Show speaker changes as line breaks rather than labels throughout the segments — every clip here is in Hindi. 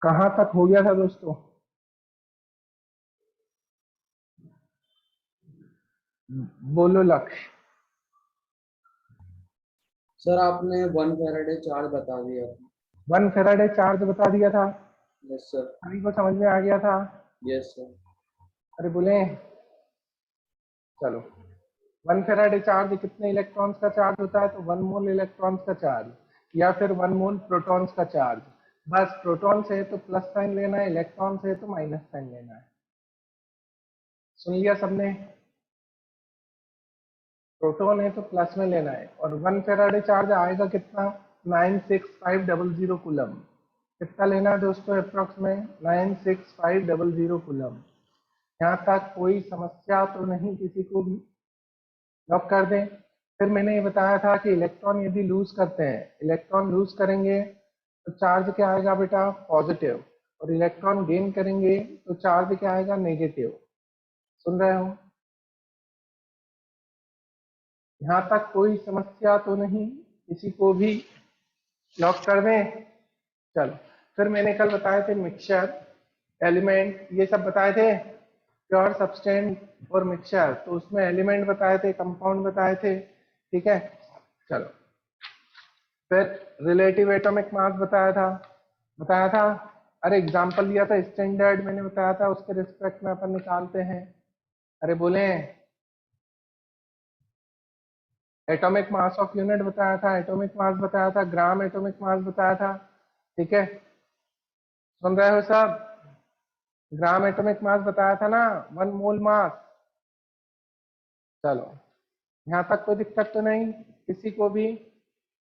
कहाँ तक हो गया था दोस्तों? बोलो लक्ष्य।
सर आपने 1 फैराडे चार्ज बता दिया।
1 फैराडे चार्ज बता दिया था।
Yes sir.
सभी को समझ में आ गया था?
Yes sir.
अरे बोले। चलो, 1 फैराडे चार्ज कितने इलेक्ट्रॉन्स का चार्ज होता है? तो 1 मोल इलेक्ट्रॉन्स का चार्ज, या फिर 1 मोल प्रोटॉन्स का चार्ज। बस प्रोटॉन से तो प्लस साइन लेना है, इलेक्ट्रॉन से तो माइनस साइन लेना है। सुन लिया सबने? प्रोटॉन है तो प्लस में लेना है। और 1 फैराडे चार्ज आएगा कितना? 96500 कूलम। कितना लेना है दोस्तों? अप्रोक्स में 96500 कूलम। यहाँ तक कोई समस्या तो नहीं किसी को भी? लॉक कर दें। फिर मैंने ये बताया था कि इलेक्ट्रॉन यदि लूज करते हैं, इलेक्ट्रॉन लूज करेंगे तो चार्ज क्या आएगा बेटा? पॉजिटिव। और इलेक्ट्रॉन गेन करेंगे तो चार्ज क्या आएगा? नेगेटिव। सुन रहे हो? यहाँ तक कोई समस्या तो नहीं किसी को भी? लॉक कर दें। चलो, फिर मैंने कल बताए थे मिक्सचर, एलिमेंट, ये सब बताए थे। प्योर सब्सटेंस और मिक्सचर, तो उसमें एलिमेंट बताए थे, कंपाउंड बताए थे। ठीक है, चलो। फिर रिलेटिव एटॉमिक मास बताया था। अरे एग्जांपल दिया था, स्टैंडर्ड मैंने बताया था, उसके रिस्पेक्ट में अपन निकालते हैं। अरे बोले। एटॉमिक मास ऑफ यूनिट बताया था, एटॉमिक मास बताया था, ग्राम एटॉमिक मास बताया था। ठीक है, सुन रहे हो सब? ग्राम एटॉमिक मास बताया था ना, 1 मोल मास। चलो, यहाँ तक कोई दिक्कत तो नहीं किसी को भी?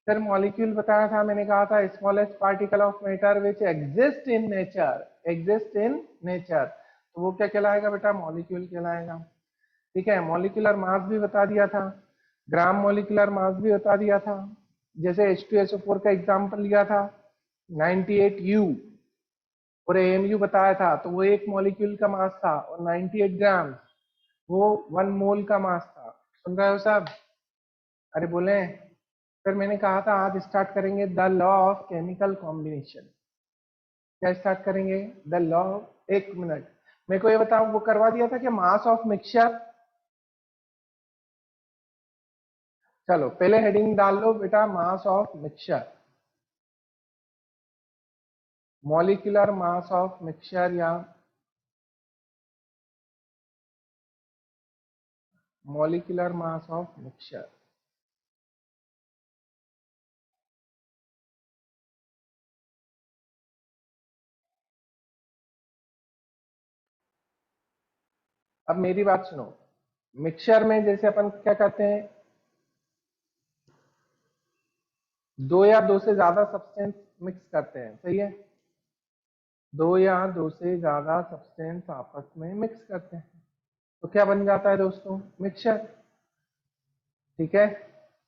फिर मॉलिक्यूल बताया था, मैंने कहा था smallest particle of matter which exist in nature, exist in nature, तो वो क्या कहलाएगा बेटा? मॉलिक्यूल कहलाएगा। ठीक है, मॉलिक्यूलर मास भी बता दिया था, ग्राम मॉलिक्यूलर मास भी बता दिया था। जैसे H2SO4 का एग्जांपल लिया था, 98U, और AMU बताया था, तो वो एक मॉलिक्यूल का मास था, और 98 ग्राम वो 1 मोल का मास था। सुन रहे हो सब? अरे बोले। फिर मैंने कहा था आज स्टार्ट करेंगे the law of chemical combination. क्या स्टार्ट करेंगे? The law. एक मिनट, मेरे को ये बताओ, वो करवा दिया था कि मास ऑफ मिक्सचर? चलो पहले हेडिंग डाल लो बेटा, mass of mixture, molecular mass of mixture, या मॉलिक्यूलर मास ऑफ मिक्सचर। अब मेरी बात सुनो, मिक्सचर में जैसे अपन क्या कहते हैं, दो या दो से ज्यादा सब्सटेंस मिक्स करते हैं, सही है? दो या दो से ज्यादा सब्सटेंस आपस में मिक्स करते हैं तो क्या बन जाता है दोस्तों? मिक्सचर। ठीक है,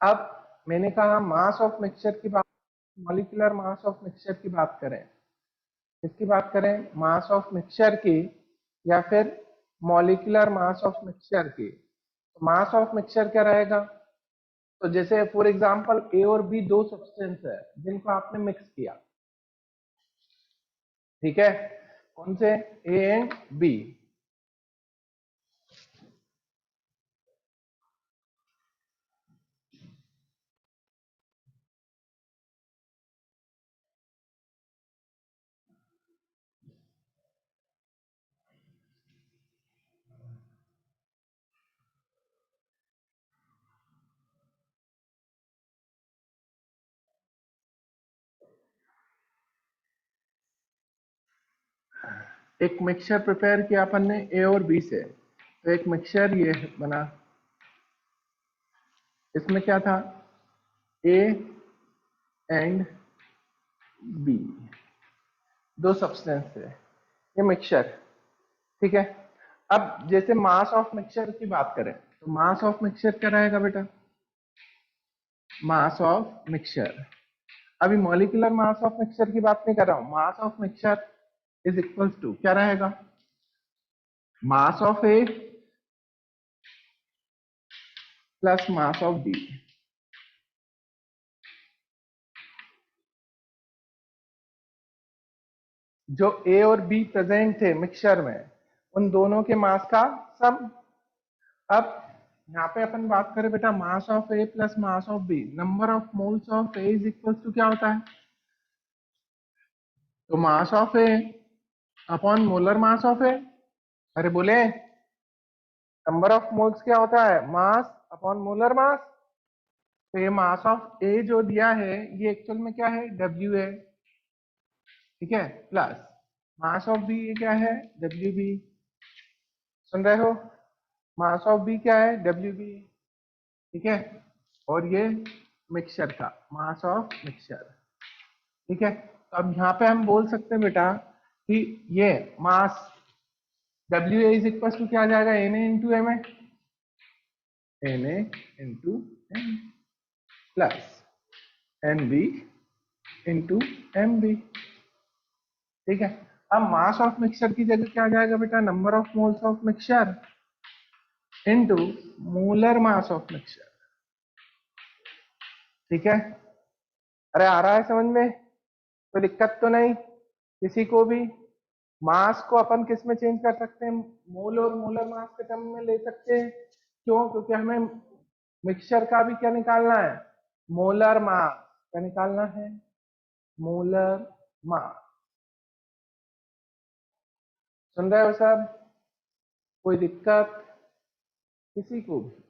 अब मैंने कहा मास ऑफ मिक्सचर की बात, मॉलिक्यूलर मास ऑफ मिक्सचर की बात करें, किसकी बात करें? मास ऑफ मिक्सचर की, या फिर मॉलिक्यूलर मास ऑफ मिक्सचर की? तो मास ऑफ मिक्सचर क्या रहेगा? तो जैसे फॉर एग्जांपल ए और बी दो सब्सटेंस है जिनको आपने मिक्स किया। ठीक है, कौन से? A and B. एक मिक्सचर प्रिपेयर किया अपन ने ए और बी से, तो एक मिक्सचर ये बना। इसमें क्या था? ए एंड बी, दो सब्सटेंस थे, ये मिक्सचर। ठीक है, अब जैसे मास ऑफ मिक्सचर की बात करें, तो मास ऑफ मिक्सचर क्या रहेगा बेटा? मास ऑफ मिक्सचर, अभी मॉलिक्यूलर मास ऑफ मिक्सचर की बात नहीं कर रहा हूं, mass of mixture is equals to क्या रहेगा? Mass of A plus mass of B. जो ए और बी प्रेजेंट थे मिक्सचर में, उन दोनों के मास का सम। अब यहाँ पे अपन बात करें बेटा mass of A plus mass of B, number of moles of A is equal to क्या होता है? तो mass of A upon molar mass of A. अरे बोले नंबर ऑफ मोल्स क्या होता है? Mass upon molar mass. तो ये मास ऑफ ए जो दिया है ये एक्चुअल में क्या है? डब्ल्यू ए, ठीक है, प्लस मास ऑफ बी ये क्या है? W B. सुन रहे हो? मास ऑफ बी क्या है? डब्ल्यू बी, ठीक है। और ये मिक्सचर का मास ऑफ मिक्सचर, ठीक है। तो अब यहाँ पे हम बोल सकते हैं बेटा कि ये mass W A is equal to क्या आ जाएगा? N A into M A, N A into M plus N B into M B, ठीक है। अब मास ऑफ मिक्सचर की जगह क्या आ जाएगा बेटा? Number of moles of mixture into molar mass of mixture, ठीक है। अरे आ रहा है समझ में? कोई दिक्कत तो नहीं किसी को भी? मास को अपन किस में चेंज कर सकते हैं? मोल और मोलर मास के टर्म में ले सकते हैं। क्यों? क्योंकि हमें मिक्सचर का भी क्या निकालना है? Molar mass. क्या निकालना है? Molar mass. सुन रहे हो सब? कोई दिक्कत किसी को भी?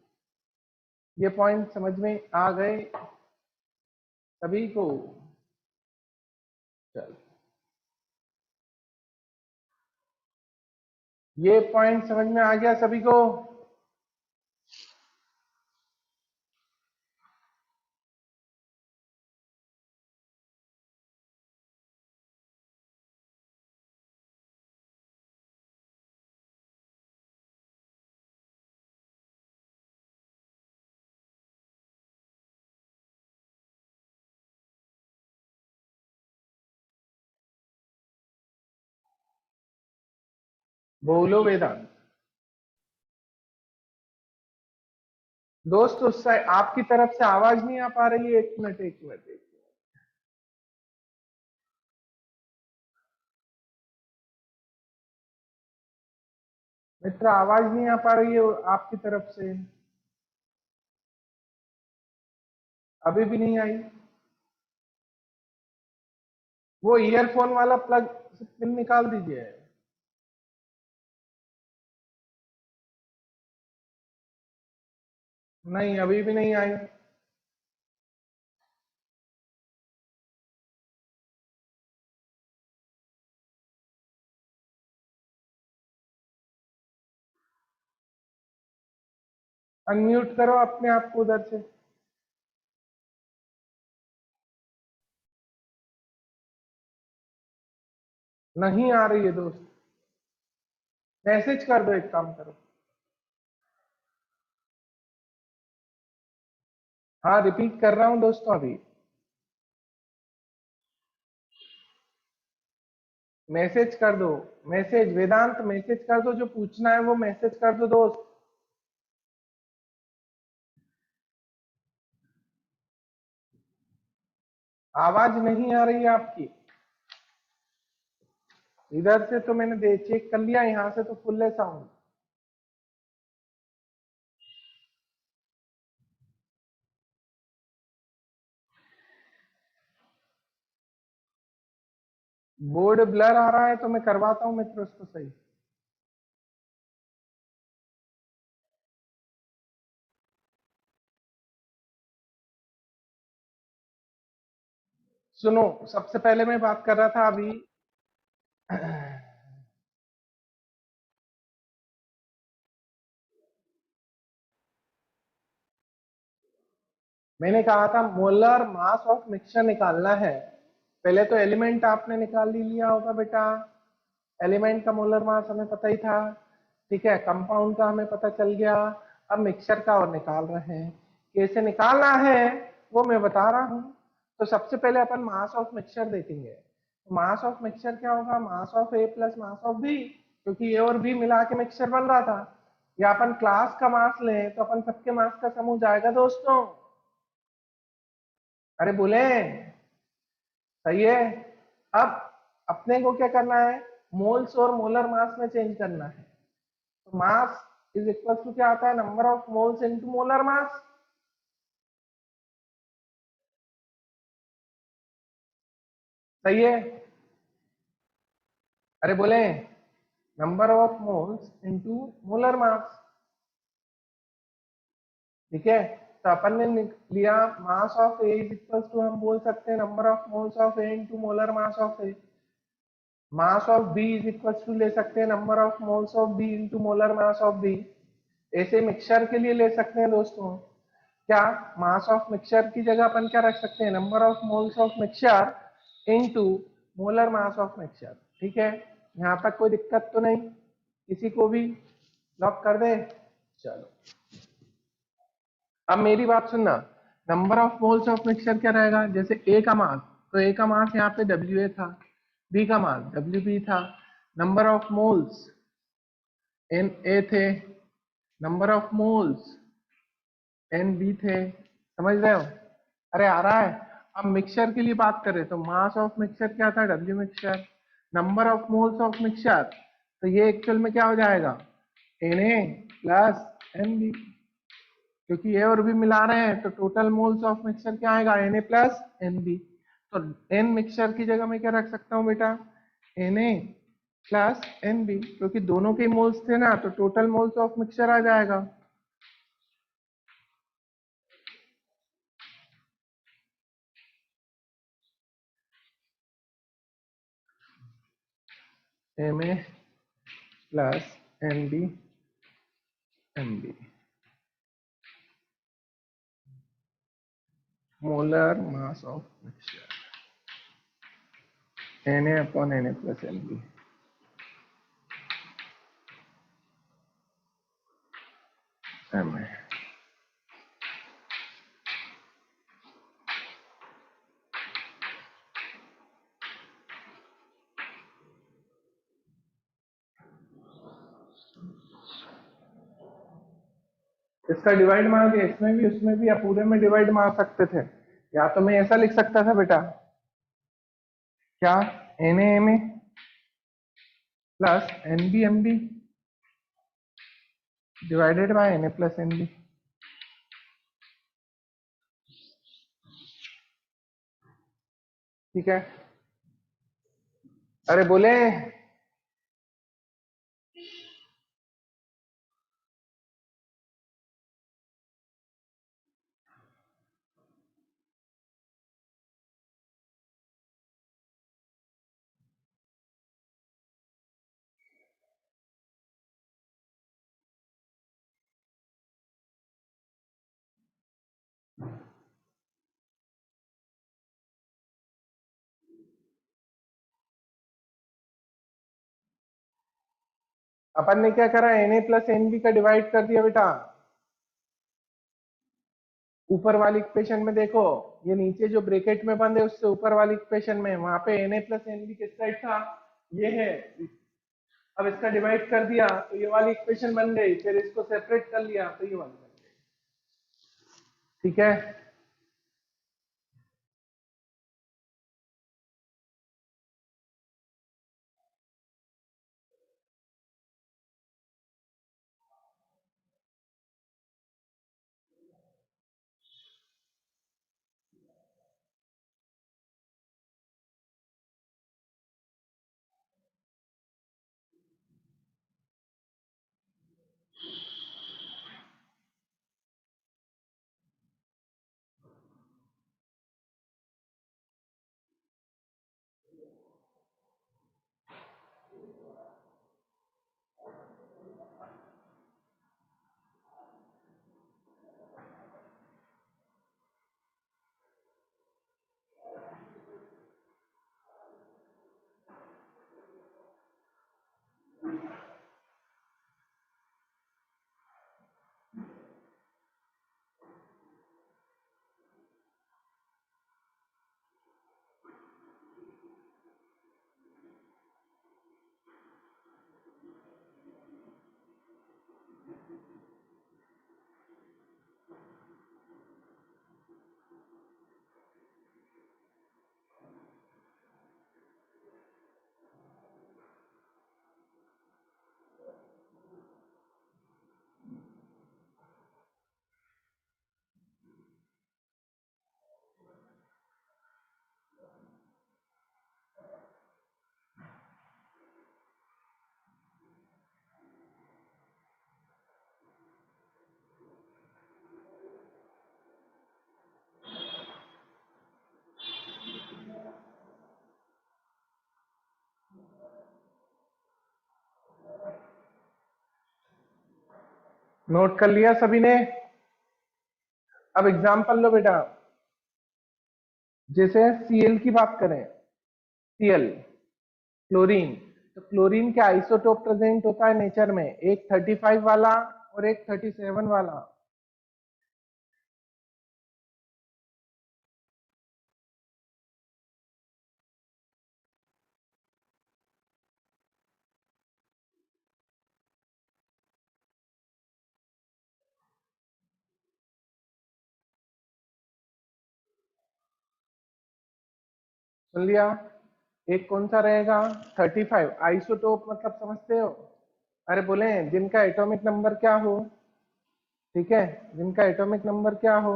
ये पॉइंट समझ में आ गए सभी को? चल, ये पॉइंट समझ में आ गया सभी को? बोलो वेदांत। दोस्त उस साइड आपकी तरफ से आवाज नहीं आ पा रही है। एक मिनट एक मिनट एक मिनट। मित्र आवाज नहीं आ पा रही है आपकी तरफ से, अभी भी नहीं आई। वो ईयरफोन वाला प्लग पिन निकाल दीजिए। नहीं अभी भी नहीं आई। अनम्यूट करो अपने आप को उधर से। नहीं आ रही है दोस्त, मैसेज कर दो। एक काम करो, हाँ रिपीट कर रहा हूं दोस्तों अभी। मैसेज कर दो, मैसेज वेदांत मैसेज कर दो, जो पूछना है वो मैसेज कर दो दोस्त। आवाज नहीं आ रही है आपकी। इधर से तो मैंने दे चेक कर लिया, यहाँ से तो फुल है साउंड। बोर्ड ब्लर आ रहा है तो मैं करवाता हूँ मित्र उसको सही। सुनो, सबसे पहले मैं बात कर रहा था अभी। मैंने कहा था मोलर मास ऑफ मिक्सचर निकालना है। पहले तो एलिमेंट आपने निकाल ही लिया होगा बेटा। एलिमेंट का मोलर मास हमें पता ही था, ठीक है। कंपाउंड का हमें पता चल गया। अब मिक्सचर का और निकाल रहे हैं। कैसे निकालना है वो मैं बता रहा हूं। तो सबसे पहले अपन मास ऑफ मिक्सचर देखेंगे। मास ऑफ मिक्सचर क्या होगा? Mass of A plus mass of B, क्योंकि ए और बी मिला के मिक्सचर बन रहा था। या अपन क्लास का मास लें तो अपन सबके मास का सम हो जाएगा दोस्तों। अरे बोले सही है। अब अपने को क्या करना है, मोल्स और मोलर मास में चेंज करना है। तो मास इज इक्वल टू क्या आता है, number of moles into molar mass. सही है? अरे बोले, number of moles into molar mass. ठीक है, तो अपन ने लिया mass of A is equal to, हम बोल सकते हैं number of moles of A into molar mass of A. Mass of B is equal to ले सकते हैं number of moles of B into molar mass of B. ऐसे मिक्सचर के लिए ले सकते हैं दोस्तों, क्या मास ऑफ मिक्सचर की जगह अपन क्या रख सकते हैं, number of moles of mixture into molar mass of mixture. ठीक है, यहाँ तक कोई दिक्कत तो नहीं किसी को भी? लॉक कर दे। चलो अब मेरी बात सुनना, number of moles of mixture क्या रहेगा, जैसे ए का मास, तो ए का मास यहाँ पे डब्ल्यू ए था, बी का मास डब्ल्यू बी था, number of moles N A थे, number of moles N B थे। समझ रहे हो? अरे आ रहा है? अब मिक्सचर के लिए बात करें तो मास ऑफ मिक्सचर क्या था, W mixture, number of moles of mixture, तो ये एक्चुअल में क्या हो जाएगा, एन ए प्लस एन बी, क्योंकि ए और बी मिला रहे हैं तो टोटल मोल्स ऑफ मिक्सचर क्या आएगा, एन ए प्लस एन बी। तो एन मिक्सचर की जगह मैं क्या रख सकता हूँ बेटा, एन ए प्लस एन बी, क्योंकि दोनों के मोल्स थे ना, तो टोटल मोल्स ऑफ मिक्सचर आ जाएगा। M a plus N b n b, molar mass of mixture n a upon n A plus N b. M a इसका डिवाइड मार दिया, इसमें भी उसमें भी, या पूरे में डिवाइड मार सकते थे, या तो मैं ऐसा लिख सकता था बेटा, क्या, n a m a plus N b m b divided by n A plus N b. ठीक है, अरे बोले, अपन ने क्या करा, एन ए प्लस एन बी का डिवाइड कर दिया बेटा। ऊपर वाली इक्वेशन में देखो, ये नीचे जो ब्रैकेट में बंद है उससे ऊपर वाली इक्वेशन में, वहां पे एन ए प्लस एन बी किस साइड था, ये है। अब इसका डिवाइड कर दिया तो ये वाली इक्वेशन बन गई, फिर इसको सेपरेट कर लिया तो ये वाली बन गई। ठीक है, नोट कर लिया सभी ने? अब एग्जांपल लो बेटा, जैसे Cl की बात करें, Cl क्लोरीन, तो क्लोरीन के आइसोटोप प्रेजेंट होता है नेचर में, एक 35 वाला और एक 37 वाला। सुन लिया? एक कौन सा रहेगा? 35 आइसोटोप मतलब समझते हो? अरे बोले जिनका एटॉमिक नंबर क्या हो, ठीक है, जिनका एटॉमिक नंबर क्या हो,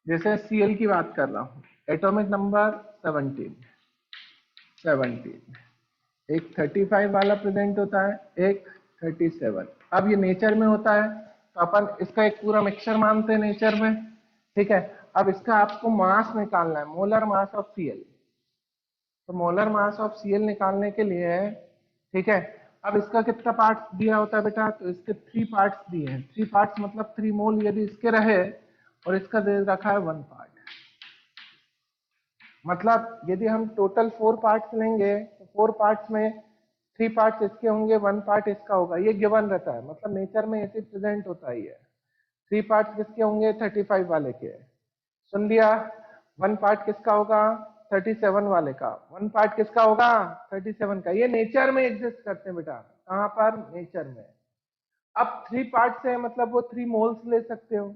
जैसे Cl की बात कर रहा हूं, एटॉमिक नंबर 17, एक 35 वाला प्रेजेंट होता है, एक 37। अब ये नेचर में होता है तो अपन इसका एक पूरा मिक्सचर मानते हैं नेचर में, ठीक है। अब इसका आपको मास निकालना है, मोलर मास ऑफ Cl। तो मोलर मास ऑफ Cl निकालने के लिए, ठीक है, अब इसका कितना पार्ट्स दिया होता है बेटा? तो इसके 3 पार्ट्स दिए हैं। 3 पार्ट्स मतलब 3 मोल यदि इसके रहे, और इसका दे रखा है 1 पार्ट। मतलब यदि हम टोटल 4 पार्ट्स लेंगे तो 4 पार्ट्स में 3 पार्ट्स इसके होंगे, 1 पार्ट इसका होगा, ये गिवन रहता है, मतलब नेचर में ऐसे प्रेजेंट होता ही है। 3 पार्ट्स किसके होंगे? 35 वाले के। सुन लिया? 1 पार्ट किसका होगा? 37 वाले का। 1 पार्ट किसका होगा? 37 का। ये नेचर में एग्जिस्ट करते हैं बेटा। कहां पर? नेचर में। अब 3 पार्ट से मतलब वो 3 मोल्स ले सकते हो।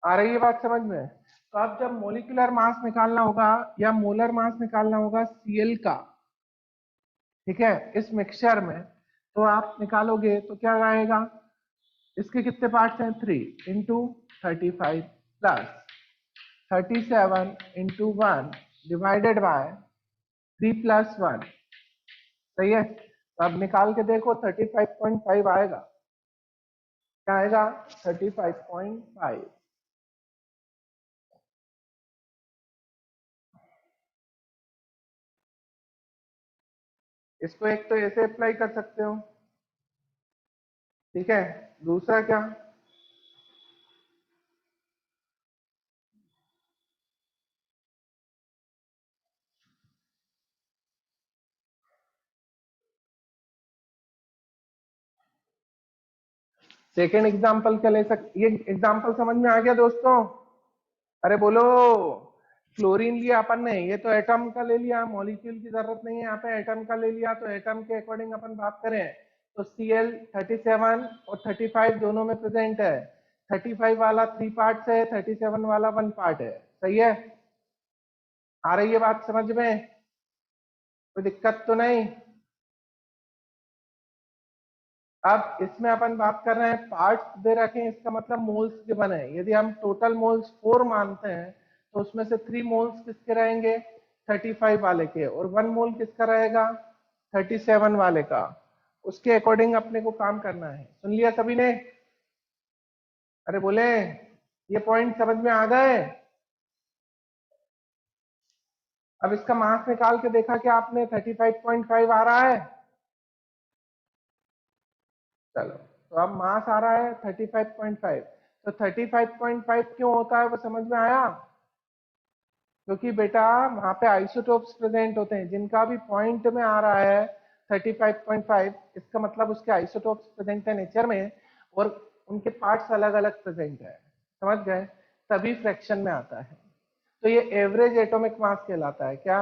आ रही है बात समझ में? तो अब जब मोलिकुलर मास निकालना होगा या मोलर मास निकालना होगा Cl का, ठीक है, इस मिक्सचर में, तो आप निकालोगे तो क्या आएगा? इसके कितने पार्ट्स हैं? 3 into 35 plus 37 into 1 divided by 3 plus 1। सही है? तो अब निकाल के देखो 35.5 आएगा। क्या आएगा? 35.5। इसको एक तो ऐसे अप्लाई कर सकते हो, ठीक है। दूसरा क्या? सेकेंड एग्जाम्पल क्या ले सकते? ये एग्जाम्पल समझ में आ गया दोस्तों? अरे बोलो। क्लोरीन लिया अपन ने, ये तो एटम का ले लिया, मॉलिक्यूल की जरूरत नहीं है यहाँ पे, एटम का ले लिया, तो एटम के अकॉर्डिंग अपन बात करें तो Cl 37 और 35 दोनों में प्रेजेंट है। 35 वाला 3 पार्ट है, 37 वाला 1 पार्ट है। सही है? आ रही है बात समझ में? कोई दिक्कत तो नहीं? अब इसमें अपन बात कर रहे हैं पार्ट्स दे रखे हैं, इसका मतलब मोल्स गिवन है। यदि हम टोटल मोल्स 4 मानते हैं तो उसमें से 3 मोल्स किसके रहेंगे? 35 वाले के, और 1 मोल किसका रहेगा? 37 वाले का। उसके अकॉर्डिंग अपने को काम करना है। सुन लिया सभी ने? अरे बोले ये पॉइंट समझ में आ गए? अब इसका मास निकाल के देखा कि आपने 35.5 आ रहा है। चलो, तो अब मास आ रहा है 35.5। तो 35.5 क्यों होता है वो समझ में आया? क्योंकि बेटा वहां पे आइसोटोप्स प्रेजेंट होते हैं, जिनका भी पॉइंट में आ रहा है 35.5, इसका मतलब उसके आइसोटोप्स प्रेजेंट है नेचर में, और उनके पार्ट्स अलग अलग प्रेजेंट है। समझ गए? तभी फ्रैक्शन में आता है। तो ये एवरेज एटॉमिक मास कहलाता है। क्या?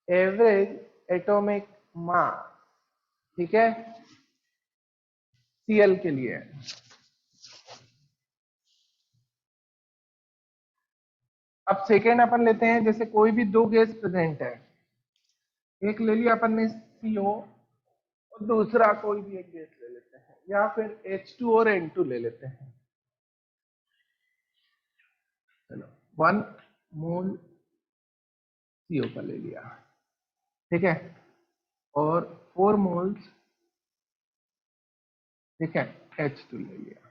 एवरेज एटॉमिक मास, ठीक है, Cl के लिए। अब सेकेंड अपन लेते हैं, जैसे कोई भी दो गैस प्रेजेंट है, एक ले लिया अपन ने CO, और दूसरा कोई भी एक गैस ले लेते हैं, या फिर H2 और N2 ले लेते हैं। चलो, 1 मोल CO का ले लिया, ठीक है, और 4 मोल्स, ठीक है, H2 ले लिया।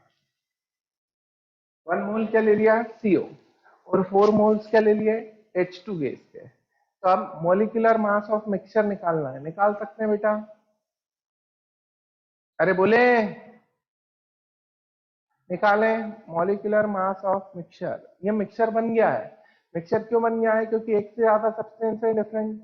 1 मोल क्या ले लिया? CO, और 4 मोल्स क्या ले लिए? H2 गैस के। तो अब मोलिकुलर मास ऑफ मिक्सचर निकालना है, निकाल सकते हैं बेटा? अरे बोले, निकालें मॉलिक्यूलर मास ऑफ मिक्सचर। ये मिक्सचर बन गया है। मिक्सचर क्यों बन गया है? क्योंकि एक से ज्यादा सब्सटेंस है डिफरेंट।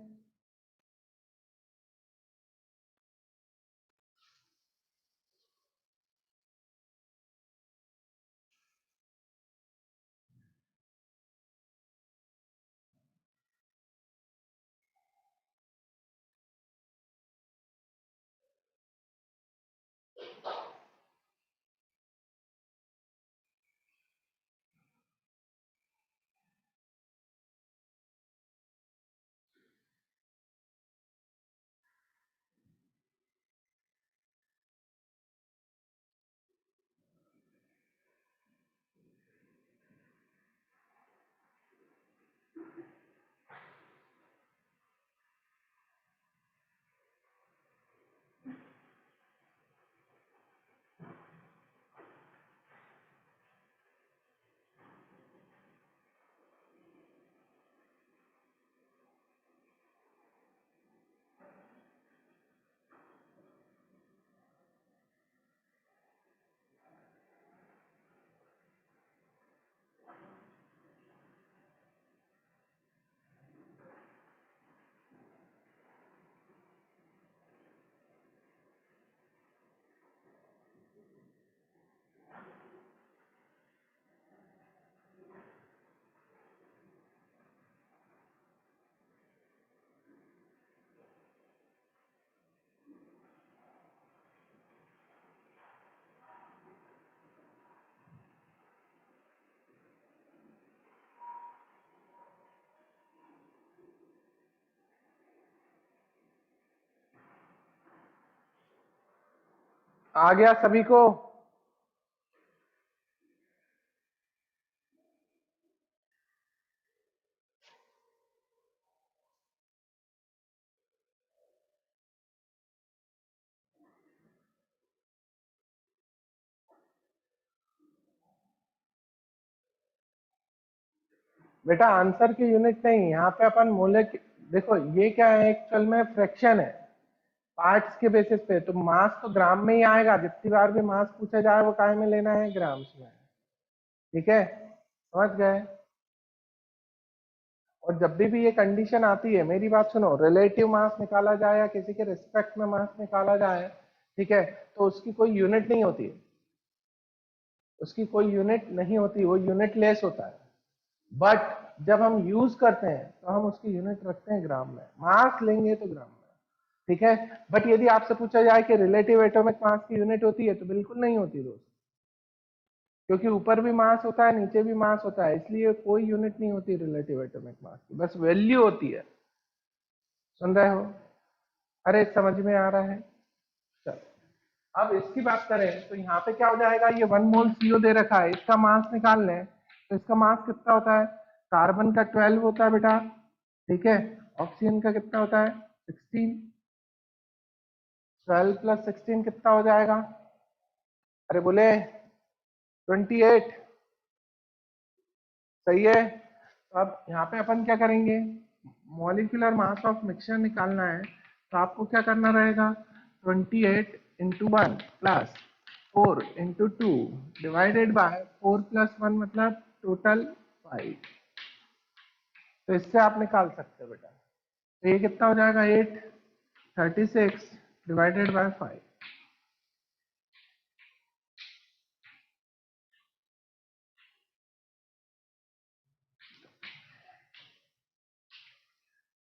आ गया सभी को? बेटा आंसर की यूनिट नहीं, यहाँ पे अपन मोले, देखो ये क्या है, एक्चुअल में फ्रैक्शन है पार्ट्स के बेसिस पे, तो मास तो ग्राम में ही आएगा। जितनी बार भी मास पूछा जाए वो काय में लेना है, ग्राम्स में। ठीक है, समझ गए? और जब भी ये कंडीशन आती है, मेरी बात सुनो, रिलेटिव मास निकाला जाए या किसी के रिस्पेक्ट में मास निकाला जाए, ठीक है, तो उसकी कोई यूनिट नहीं होती है, उसकी कोई यूनिट नहीं होती, वो यूनिट लेस होता है। बट जब हम यूज करते हैं तो हम उसकी यूनिट रखते हैं ग्राम में, मास लेंगे तो ग्राम में। ठीक है, बट यदि आपसे पूछा जाए कि रिलेटिव एटॉमिक मास की यूनिट होती है, तो बिल्कुल नहीं होती दोस्त, क्योंकि ऊपर भी मास होता है नीचे भी मास होता है, इसलिए कोई यूनिट नहीं होती रिलेटिव एटॉमिक मास की, बस वैल्यू होती है। सुन रहे हो? अरे समझ में आ रहा है? चलो अब इसकी बात करें तो यहाँ पे क्या हो जाएगा, ये 1 मोल CO दे रखा है, इसका मास निकाल लें तो इसका मास कितना होता है? कार्बन का 12 होता है बेटा, ठीक है। ऑक्सीजन का कितना होता है? 16। 12 + 16 कितना हो जाएगा? अरे बोले 28। सही है। तो अब यहाँ पे अपन क्या करेंगे, मॉलिक्यूलर मास ऑफ मिक्सचर निकालना है, तो आपको क्या करना रहेगा, 28 × 1 प्लस 4 × 2 डिवाइडेड बाय 4 + 1 मतलब टोटल 5। तो इससे आप निकाल सकते हो बेटा। तो ये कितना हो जाएगा, 8 36 डिवाइडेड बाय 5।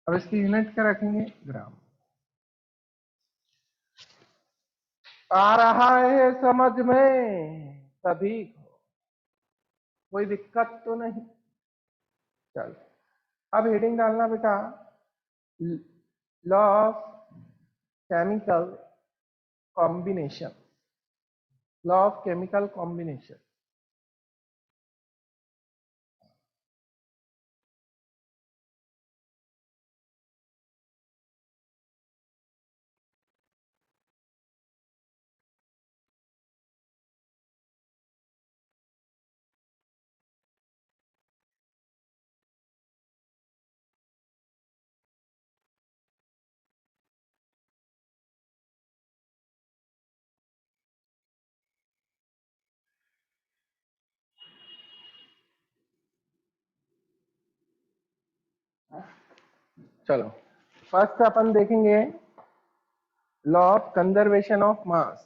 अब इसकी यूनिट क्या रखेंगे, ग्राम। आ रहा है समझ में सभी को? कोई दिक्कत तो नहीं? चल अब हेडिंग डालना बेटा, law of chemical combination. Law of chemical combination. चलो फर्स्ट अपन देखेंगे law of conservation of mass.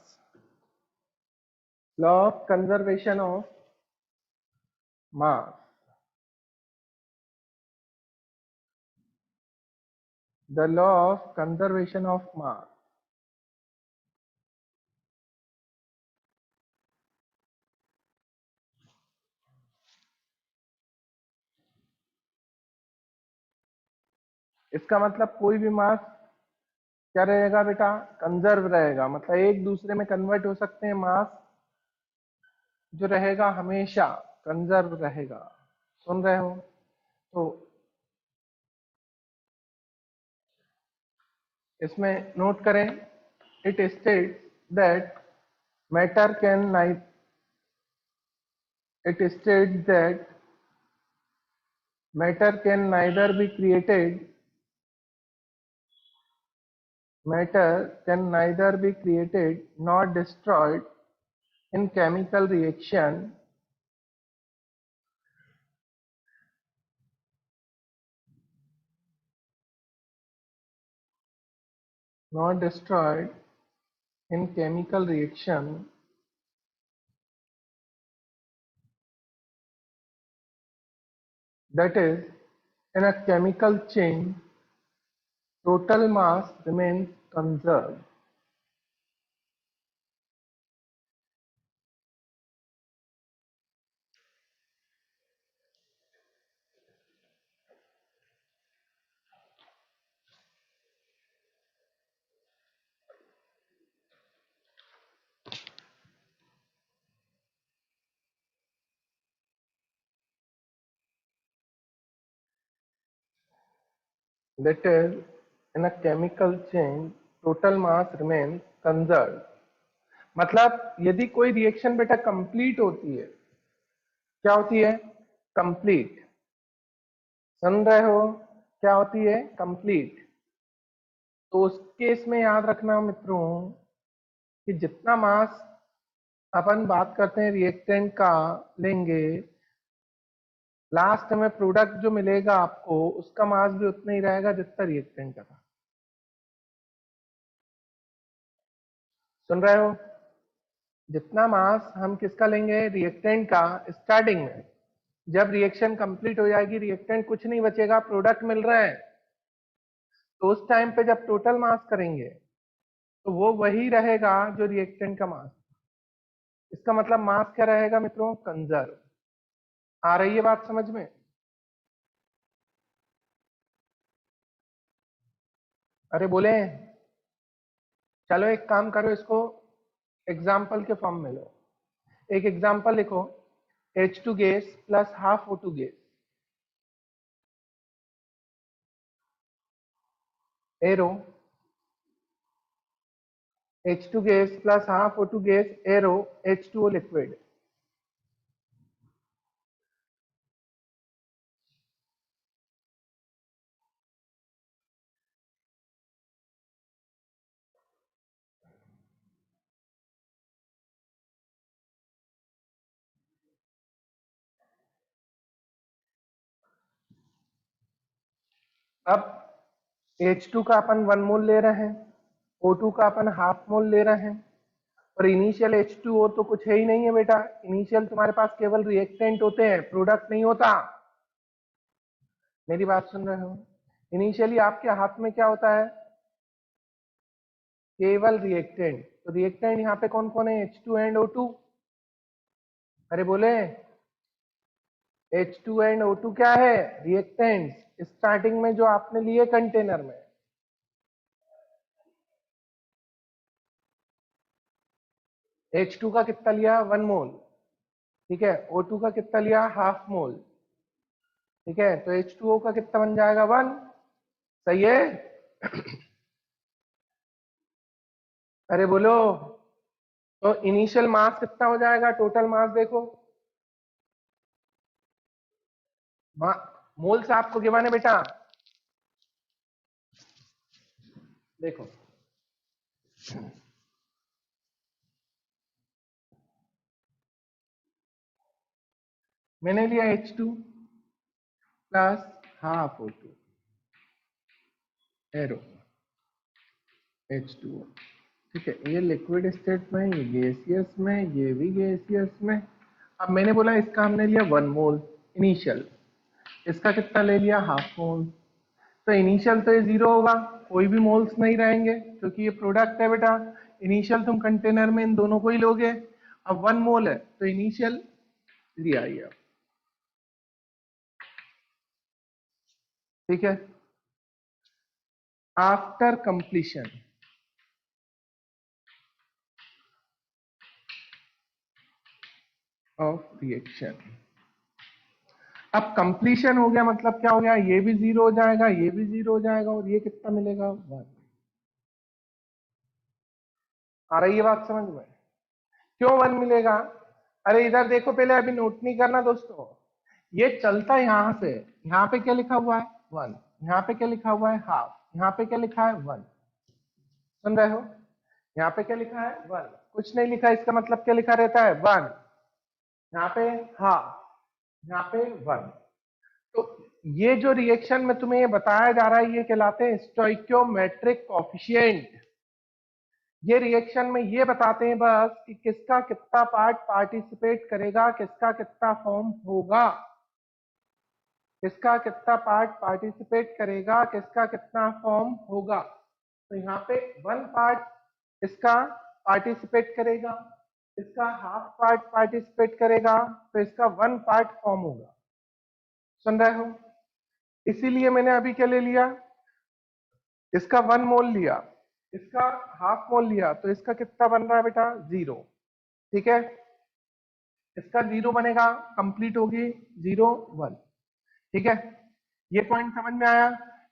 Law of conservation of mass, the law of conservation of mass। इसका मतलब कोई भी मास क्या रहेगा बेटा, कंजर्व रहेगा, मतलब एक दूसरे में कन्वर्ट हो सकते हैं। मास जो रहेगा हमेशा कंजर्व रहेगा। सुन रहे हो? तो इसमें नोट करें, it states that matter can नाइ it states that matter can neither be created nor destroyed in chemical reaction nor destroyed in chemical reaction that is in a chemical chain total mass remains conserved। That is in a chemical chain total mass remains conserved। मतलब यदि कोई रिएक्शन बेटा कंप्लीट होती है, क्या होती है? कंप्लीट। सुन रहे हो? क्या होती है? कंप्लीट। तो उस केस में याद रखना मित्रों कि जितना मास अपन बात करते हैं रिएक्टेंट का लेंगे, लास्ट में प्रोडक्ट जो मिलेगा आपको उसका मास भी उतना ही रहेगा जितना रिएक्टेंट का था। सुन रहे हो? जितना मास हम किसका लेंगे? रिएक्टेंट का। स्टार्टिंग में जब रिएक्शन कंप्लीट हो जाएगी, रिएक्टेंट कुछ नहीं बचेगा, प्रोडक्ट मिल रहा है, तो उस टाइम पे जब टोटल मास करेंगे तो वो वही रहेगा जो रिएक्टेंट का मास। इसका मतलब मास क्या रहेगा मित्रों? कंजर्व। आ रही है बात समझ में? अरे बोले, चलो एक काम करो, इसको एग्जाम्पल के फॉर्म में लो। एक एग्जाम्पल लिखो, H2 gas plus half O2 gas, arrow. H2 gas plus half O2 gas, arrow H2O liquid. अब H2 का अपन 1 मोल ले रहे हैं, O2 का अपन हाफ मोल ले रहे हैं, और इनिशियल H2O तो कुछ है ही नहीं है बेटा। इनिशियल तुम्हारे पास केवल रिएक्टेंट होते हैं, प्रोडक्ट नहीं होता। मेरी बात सुन रहे हो? इनिशियली आपके हाथ में क्या होता है? केवल रिएक्टेंट। तो रिएक्टेंट यहाँ पे कौन कौन है? H2 and O2। अरे बोले, H2 एंड O2 क्या है? रिएक्टेंट्स। स्टार्टिंग में जो आपने लिए कंटेनर में, H2 का कितना लिया? 1 मोल। ठीक है। O2 का कितना लिया? Half mole. ठीक है, तो H2O का कितना बन जाएगा? 1। सही है? अरे बोलो, तो इनिशियल मास कितना हो जाएगा? टोटल मास देखो, मोल से आपको गिवन है बेटा। देखो, मैंने लिया H2 plus half O2, arrow H2O। ठीक है, ये लिक्विड स्टेट में, ये गैसियस में, ये भी गैसियस में। अब मैंने बोला इसका हमने लिया 1 मोल इनिशियल, इसका कितना ले लिया, हाफ मोल। तो इनिशियल तो ये 0 होगा, कोई भी मोल्स नहीं रहेंगे क्योंकि ये प्रोडक्ट है बेटा। इनिशियल तुम कंटेनर में इन दोनों को ही लोगे। अब 1 मोल है तो इनिशियल लिया ये, ठीक है। आफ्टर कंप्लीशन ऑफ रिएक्शन, अब कंप्लीशन हो गया मतलब क्या हो गया, ये भी 0 हो जाएगा, ये भी 0 हो जाएगा, और ये कितना मिलेगा, 1। आ रही है बात समझ में? क्यों 1 मिलेगा? अरे इधर देखो पहले, अभी नोट नहीं करना दोस्तों। ये चलता है यहां से, यहाँ पे क्या लिखा हुआ है, 1। यहाँ पे क्या लिखा हुआ है, हाफ। यहाँ पे क्या लिखा है, 1। सुन रहे हो? यहाँ पे क्या लिखा है, 1। कुछ नहीं लिखा, इसका मतलब क्या लिखा रहता है, 1। यहाँ पे हाफ, यहाँ पे 1। तो ये जो रिएक्शन में तुम्हें ये बताया जा रहा है, ये कहलाते हैं स्टोइकियोमेट्रिक कोएफिशिएंट। ये रिएक्शन में ये बताते हैं बस कि किसका कितना पार्ट पार्टिसिपेट करेगा, किसका कितना फॉर्म होगा, किसका कितना पार्ट पार्टिसिपेट करेगा, किसका कितना फॉर्म होगा। तो यहाँ पे 1 पार्ट इसका पार्टिसिपेट करेगा, इसका हाफ पार्ट पार्टिसिपेट करेगा, तो इसका 1 पार्ट फॉर्म होगा। सुन रहे हो? इसीलिए मैंने अभी क्या ले लिया, इसका 1 मोल लिया, इसका हाफ मोल लिया, तो इसका कितना बन रहा है बेटा, 0। ठीक है, इसका 0 बनेगा, कंप्लीट होगी 0 1। ठीक है, ये पॉइंट समझ में आया?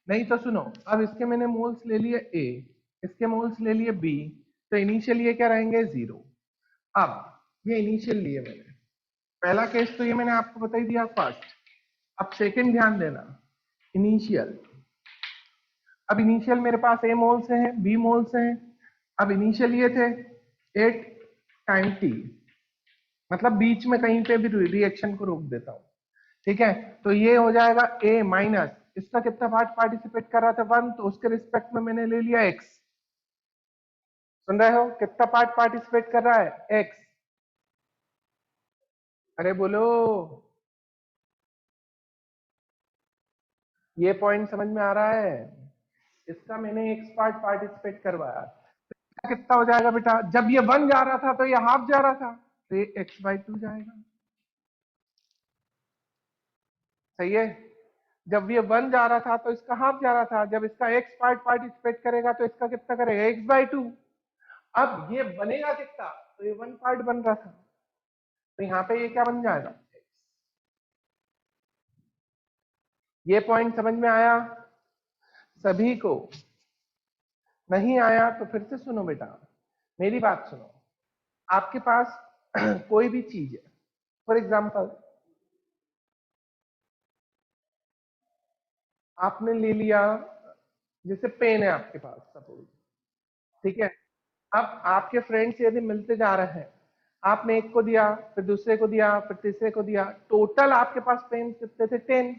नहीं तो सुनो, अब इसके मैंने मोल्स ले लिए ए, इसके मोल्स ले लिए बी, तो इनिशियल ये क्या रहेंगे, 0। अब ये इनिशियल लिए मैंने, पहला केस तो ये मैंने आपको बता ही दिया, फर्स्ट। अब सेकंड ध्यान देना, इनिशियल। अब इनिशियल मेरे पास ए मोल्स हैं, बी मोल्स हैं। अब इनिशियल ये थे 8 टाइम टी, मतलब बीच में कहीं पे भी रिएक्शन को रोक देता हूं। ठीक है, तो ये हो जाएगा ए माइनस, इसका कितना पार्ट पार्टिसिपेट कर रहा था, 1, तो उसके रिस्पेक्ट में मैंने ले लिया एक्स। सुन रहे हो, कितना पार्ट पार्टिसिपेट कर रहा है, एक्स। अरे बोलो, ये पॉइंट समझ में आ रहा है? इसका मैंने एक्स पार्ट पार्टिसिपेट करवाया, कितना हो जाएगा बेटा, जब ये 1 जा रहा था तो ये हाफ जा रहा था, तो ये x/2 जाएगा। सही है, जब ये 1 जा रहा था तो इसका हाफ जा रहा था, जब इसका x पार्ट पार्टिसिपेट करेगा तो इसका कितना करेगा, x/2। अब ये बनेगा कितना, तो ये 1 पार्ट बन रहा था, तो यहाँ पे ये क्या बन जाएगा, ये पॉइंट समझ में आया सभी को? नहीं आया तो फिर से सुनो बेटा, मेरी बात सुनो। आपके पास कोई भी चीज है, फॉर एग्जाम्पल आपने ले लिया, जैसे पेन है आपके पास सपोज, ठीक है। अब आपके फ्रेंड्स यदि मिलते जा रहे हैं, आपने एक को दिया, फिर दूसरे को दिया, फिर तीसरे को दिया, टोटल आपके पास पेन कितने थे, 10।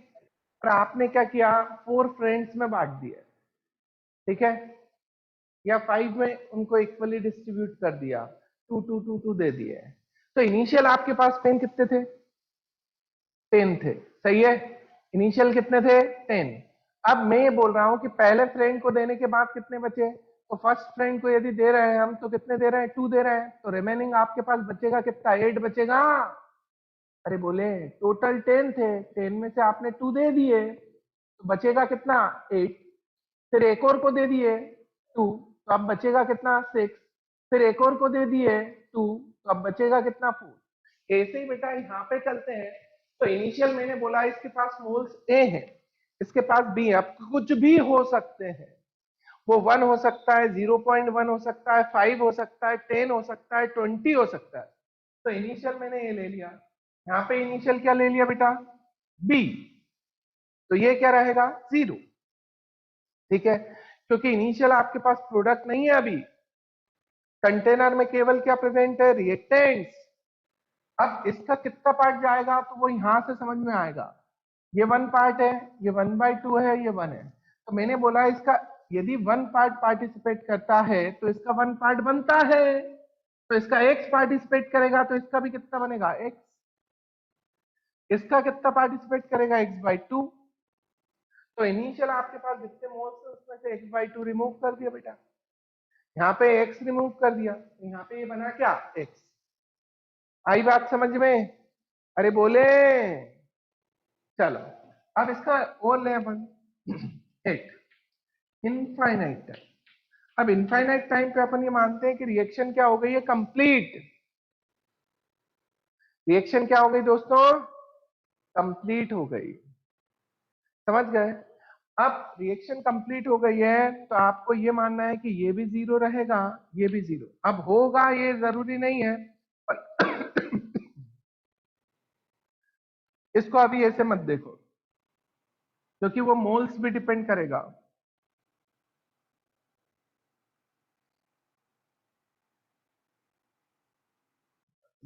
और आपने क्या किया, 4 फ्रेंड्स में बांट दिया, ठीक है, या 5 में उनको इक्वली डिस्ट्रीब्यूट कर दिया, 2 2 2 2 दे दिए। तो इनिशियल आपके पास पेन कितने थे, 10 थे। सही है, इनिशियल कितने थे, 10। अब मैं ये बोल रहा हूं कि पहले फ्रेंड को देने के बाद कितने बचे, तो फर्स्ट फ्रेंड को यदि दे रहे हैं हम, तो कितने दे रहे हैं, 2 दे रहे हैं, तो रिमेनिंग आपके पास बचेगा कितना, 8 बचेगा। अरे बोले टोटल 10 थे, 10 में से आपने 2 दे दिए, तो बचेगा कितना, 8। फिर एक और को दे दिए 2, तो अब बचेगा कितना, 6। फिर एक और को दे दिए 2, तो अब बचेगा कितना, 4। ऐसे ही बेटा यहाँ पे चलते हैं। तो इनिशियल मैंने बोला इसके पास मोल्स ए है, इसके पास बी है, अब कुछ भी हो सकते हैं, वो 1 हो सकता है, 0.1 हो सकता है, 5 हो सकता है, 10 हो सकता है, 20 हो सकता है। तो इनिशियल मैंने ये ले लिया, यहाँ पे इनिशियल क्या ले लिया बेटा, बी, तो ये क्या रहेगा, 0। ठीक है, क्योंकि इनिशियल आपके पास प्रोडक्ट नहीं है अभी, कंटेनर में केवल क्या प्रेजेंट है, रिएक्टेंट्स। अब इसका कितना पार्ट जाएगा, तो वो यहां से समझ में आएगा, ये 1 पार्ट है, ये 1/2 है, ये 1 है, तो मैंने बोला इसका यदि 1 पार्ट पार्टिसिपेट करता है तो इसका 1 पार्ट बनता है, तो इसका x पार्टिसिपेट करेगा तो इसका भी कितना बनेगा x, इसका कितना पार्टिसिपेट करेगा x/2। तो इनिशियल आपके पास जितने मोल्स थे उसमें से x/2 रिमूव कर दिया बेटा, यहाँ पे x रिमूव कर दिया, तो यहाँ पे ये बना क्या x। आई बात समझ में? अरे बोले, चलो अब इसका और ले अपन एक इनफाइनाइट टाइम। अब इनफाइनाइट टाइम पे अपन ये मानते हैं कि रिएक्शन क्या हो गई है, कंप्लीट। रिएक्शन क्या हो गई दोस्तों, कंप्लीट हो गई। समझ गए? अब रिएक्शन कंप्लीट हो गई है तो आपको ये मानना है कि ये भी 0 रहेगा, ये भी 0। अब होगा ये जरूरी नहीं है, पर इसको अभी ऐसे मत देखो क्योंकि वो मोल्स भी डिपेंड करेगा।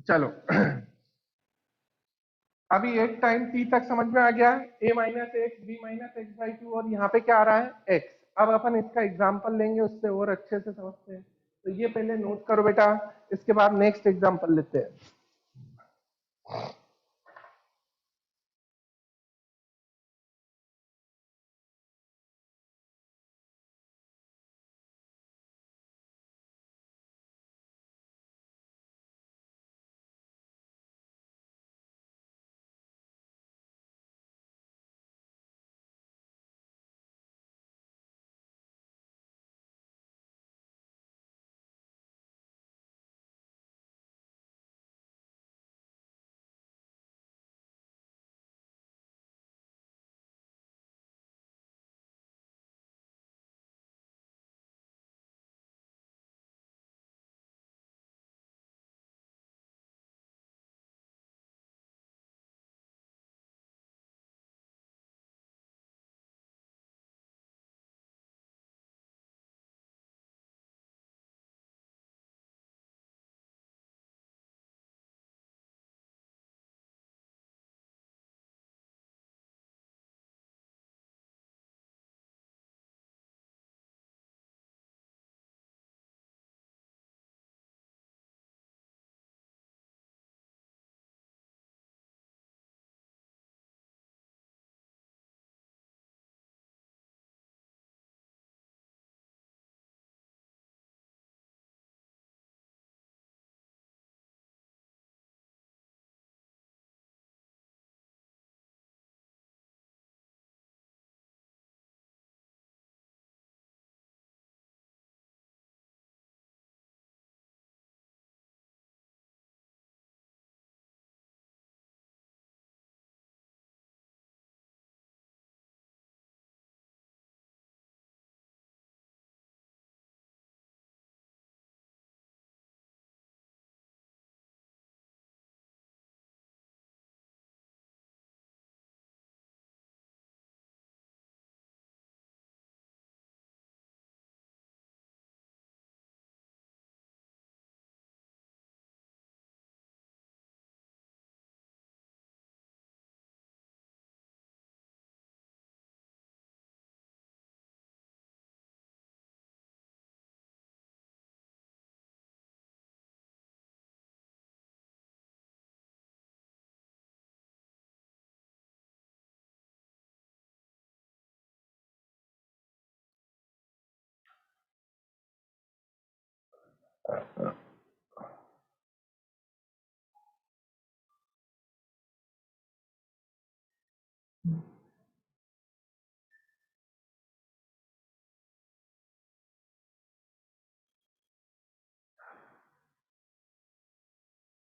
चलो अभी एक टाइम t तक समझ में आ गया, a minus x b minus x/2, और यहाँ पे क्या आ रहा है x। अब अपन इसका एग्जांपल लेंगे, उससे और अच्छे से समझते हैं। तो ये पहले नोट करो बेटा, इसके बाद नेक्स्ट एग्जांपल लेते हैं।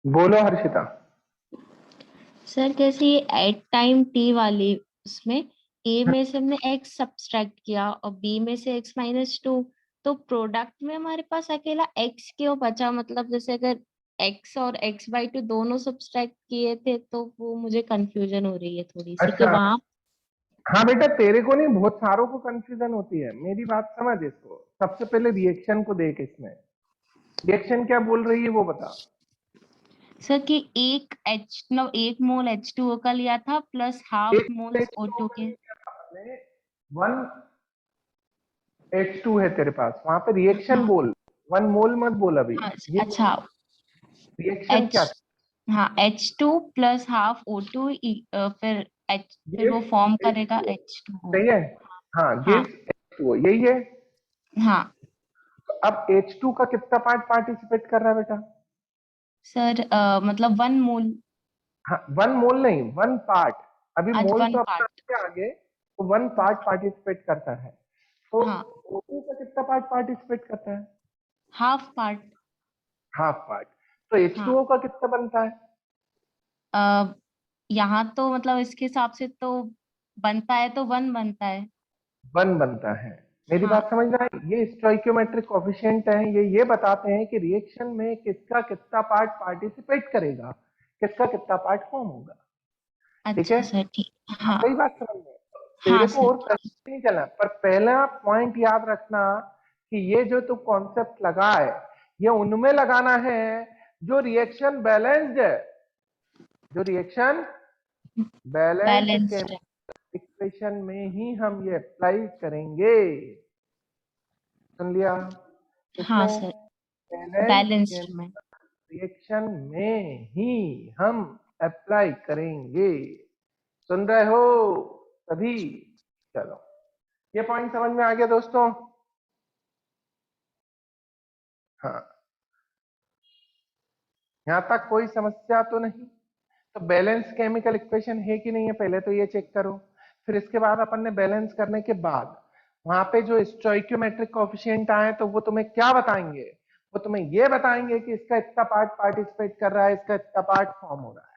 बोलो हर्षिता।
सर जैसे ये एट टाइम टी वाली, उसमें ए में से हमने x सब्सट्रैक्ट किया और b में से x-2, तो प्रोडक्ट में हमारे पास अकेला x क्यों बचा? मतलब जैसे अगर x और x/2 दोनों सब्सट्रैक्ट किए थे तो वो मुझे कंफ्यूजन हो रही है थोड़ी सी कि
अच्छा,
वहां।
हाँ बेटा, तेरे को नहीं, बहुत सारों को कंफ्यूजन होती है। मेरी बात समझ इसको। सबसे पहले रिएक्शन को देख, इसमें रिएक्शन क्या बोल रही है वो बता।
सर कि एक मोल H2O का लिया था प्लस हाफ मोल O2 के।
वन H2 है तेरे पास, वहां पे रिएक्शन
हाँ
बोल, 1 मोल मत बोल अभी।
हाँ,
ये
अच्छा
रिएक्शन
H,
क्या था?
हाँ H2 प्लस हाफ O2 फिर H, फिर वो
गिव्स
फॉर्म करेगा
H2O,
H2O।
सही है। हाँ,
हाँ
गिव्स H2O, यही है।
हाँ
तो अब H2 का कितना पार्ट पार्टिसिपेट कर रहा है बेटा?
सर, मतलब 1 मोल।
हाँ, 1 मोल नहीं, 1 पार्ट। अभी
आज
मोल
वन
तो अपना
पार्ट
आगे आगे, तो 1 पार्ट पार्टिसिपेट करता है। तो
हाँ,
O2 का कितना पार्ट पार्टिसिपेट करता है?
Half part.
Half part. तो
हाँ,
H2O का कितना बनता है?
यहाँ तो मतलब इसके हिसाब से तो बनता है तो 1 बनता है।
1 बनता है। मेरी
हाँ
बात समझ रहा है? ये स्टोइकियोमेट्रिक कोफिशिएंट है, ये बताते हैं कि रिएक्शन में किसका कितना पार्ट पार्टिसिपेट करेगा, किसका कितना पार्ट फॉर्म होगा। ठीक है,
अच्छा सर, ठीक।
आ
हाँ
गई बात समझ में? तेरे
हाँ
को
सर।
और कहीं नहीं चलना, पर पहला पॉइंट याद रखना कि ये जो तू कॉन्सेप्ट लगा है, ये उनमें लगाना है जो रिएक्शन बैलेंस्ड है, जो रिएक्शन बैलेंस्ड के
बैलेंस्ड।
इक्वेशन में ही हम ये अप्लाई करेंगे। सुन लिया?
हाँ
इसमें
सर,
बैलेंस के
बैलेंस्ड में।
रिएक्शन में ही हम अप्लाई करेंगे। सुन रहे हो सभी? चलो, ये पॉइंट समझ में आ गया दोस्तों? हाँ, यहां तक कोई समस्या तो नहीं? तो बैलेंस केमिकल इक्वेशन है कि नहीं है, पहले तो ये चेक करो। फिर इसके बाद अपन ने बैलेंस करने के बाद वहां पे जो स्टोइकियोमेट्रिक कोएफिशिएंट आए तो वो तुम्हें क्या बताएंगे? वो तुम्हें ये बताएंगे कि इसका इतना पार्ट पार्टिसिपेट कर रहा है, इसका इतना पार्ट फॉर्म हो रहा है।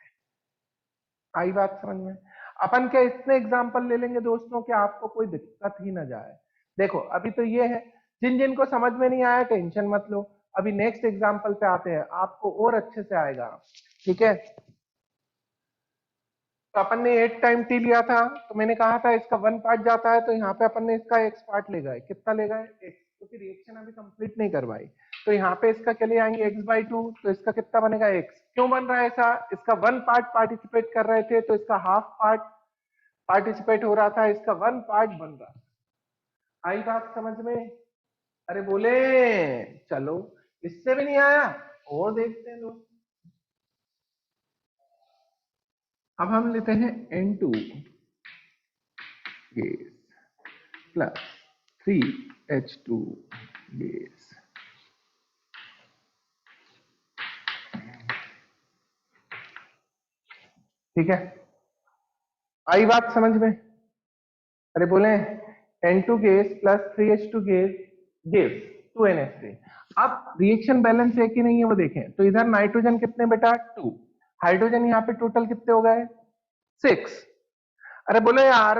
आई बात समझ में? अपन क्या इतने एग्जाम्पल ले लेंगे दोस्तों कि आपको कोई दिक्कत ही ना जाए। देखो अभी तो ये है, जिन जिन को समझ में नहीं आया टेंशन मत लो, अभी नेक्स्ट एग्जाम्पल पे आते हैं, आपको और अच्छे से आएगा। ठीक है, तो अपन ने 8 टाइम टी लिया था, तो मैंने कहा था इसका 1 पार्ट जाता है, तो यहाँ पे अपन ने इसका x पार्ट ले गए। कितना ले गए? x, क्योंकि रिएक्शन अभी कंप्लीट नहीं करवाई। तो यहाँ पे इसका क्या ले आएंगे? x/2। तो इसका कितना बनेगा? x। क्यों बन रहा है ऐसा? इसका 1 पार्ट पार्टिसिपेट कर रहे थे, तो इसका हाफ पार्ट पार्टिसिपेट हो रहा था, इसका 1 पार्ट बन रहा था। आई बात समझ में? अरे बोले, चलो इससे भी नहीं आया, और देखते हैं लोग। अब हम लेते हैं N2 gas plus 3H2 gas. ठीक है, आई बात समझ में? अरे बोले, N2 gas plus 3H2 gas gives 2NH3। अब रिएक्शन बैलेंस है कि नहीं है वो देखें। तो इधर नाइट्रोजन कितने बेटा? 2। हाइड्रोजन यहाँ पे टोटल कितने हो गए? 6। अरे बोले यार,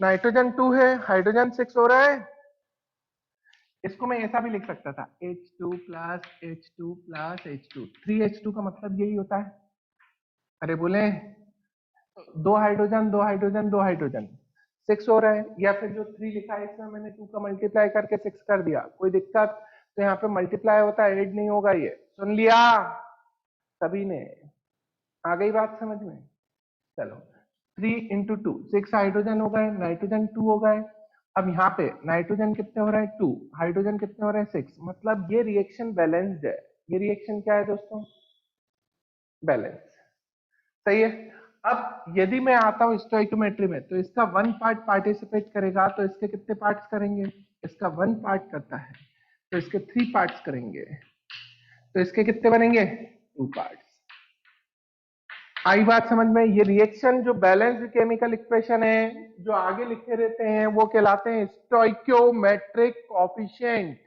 नाइट्रोजन 2 है, हाइड्रोजन 6 हो रहा है। इसको मैं ऐसा भी लिख सकता था, H2 plus H2 plus H2, 3H2 का मतलब यही होता है। अरे बोले, दो हाइड्रोजन दो हाइड्रोजन दो हाइड्रोजन 6 हो रहा है, या फिर जो 3 लिखा है इसमें मैंने 2 का मल्टीप्लाई करके 6 कर दिया, कोई दिक्कत? तो यहाँ पे मल्टीप्लाई होता है, ऐड नहीं होगा। ये सुन लिया सभी ने? आ गई बात समझ में? चलो, 3 इंटू 2 6 हाइड्रोजन हो गए, नाइट्रोजन 2 हो गए। अब यहाँ पे नाइट्रोजन कितने हो रहे हैं? 2। हाइड्रोजन कितने हो रहे हैं? 6। मतलब ये रिएक्शन बैलेंस्ड है। ये रिएक्शन क्या है दोस्तों? बैलेंस। सही है। अब यदि मैं आता हूं स्टोइकोमेट्री में, तो इसका 1 पार्ट पार्टिसिपेट करेगा, तो इसके कितने पार्ट्स करेंगे? इसका 1 पार्ट करता है, तो इसके 3 पार्ट्स करेंगे, तो इसके कितने बनेंगे? 2 पार्ट्स। आई बात समझ में? ये रिएक्शन जो बैलेंस्ड केमिकल इक्वेशन है, जो आगे लिखे रहते हैं, वो कहलाते हैं स्टोइकियोमेट्रिक कोएफिशिएंट।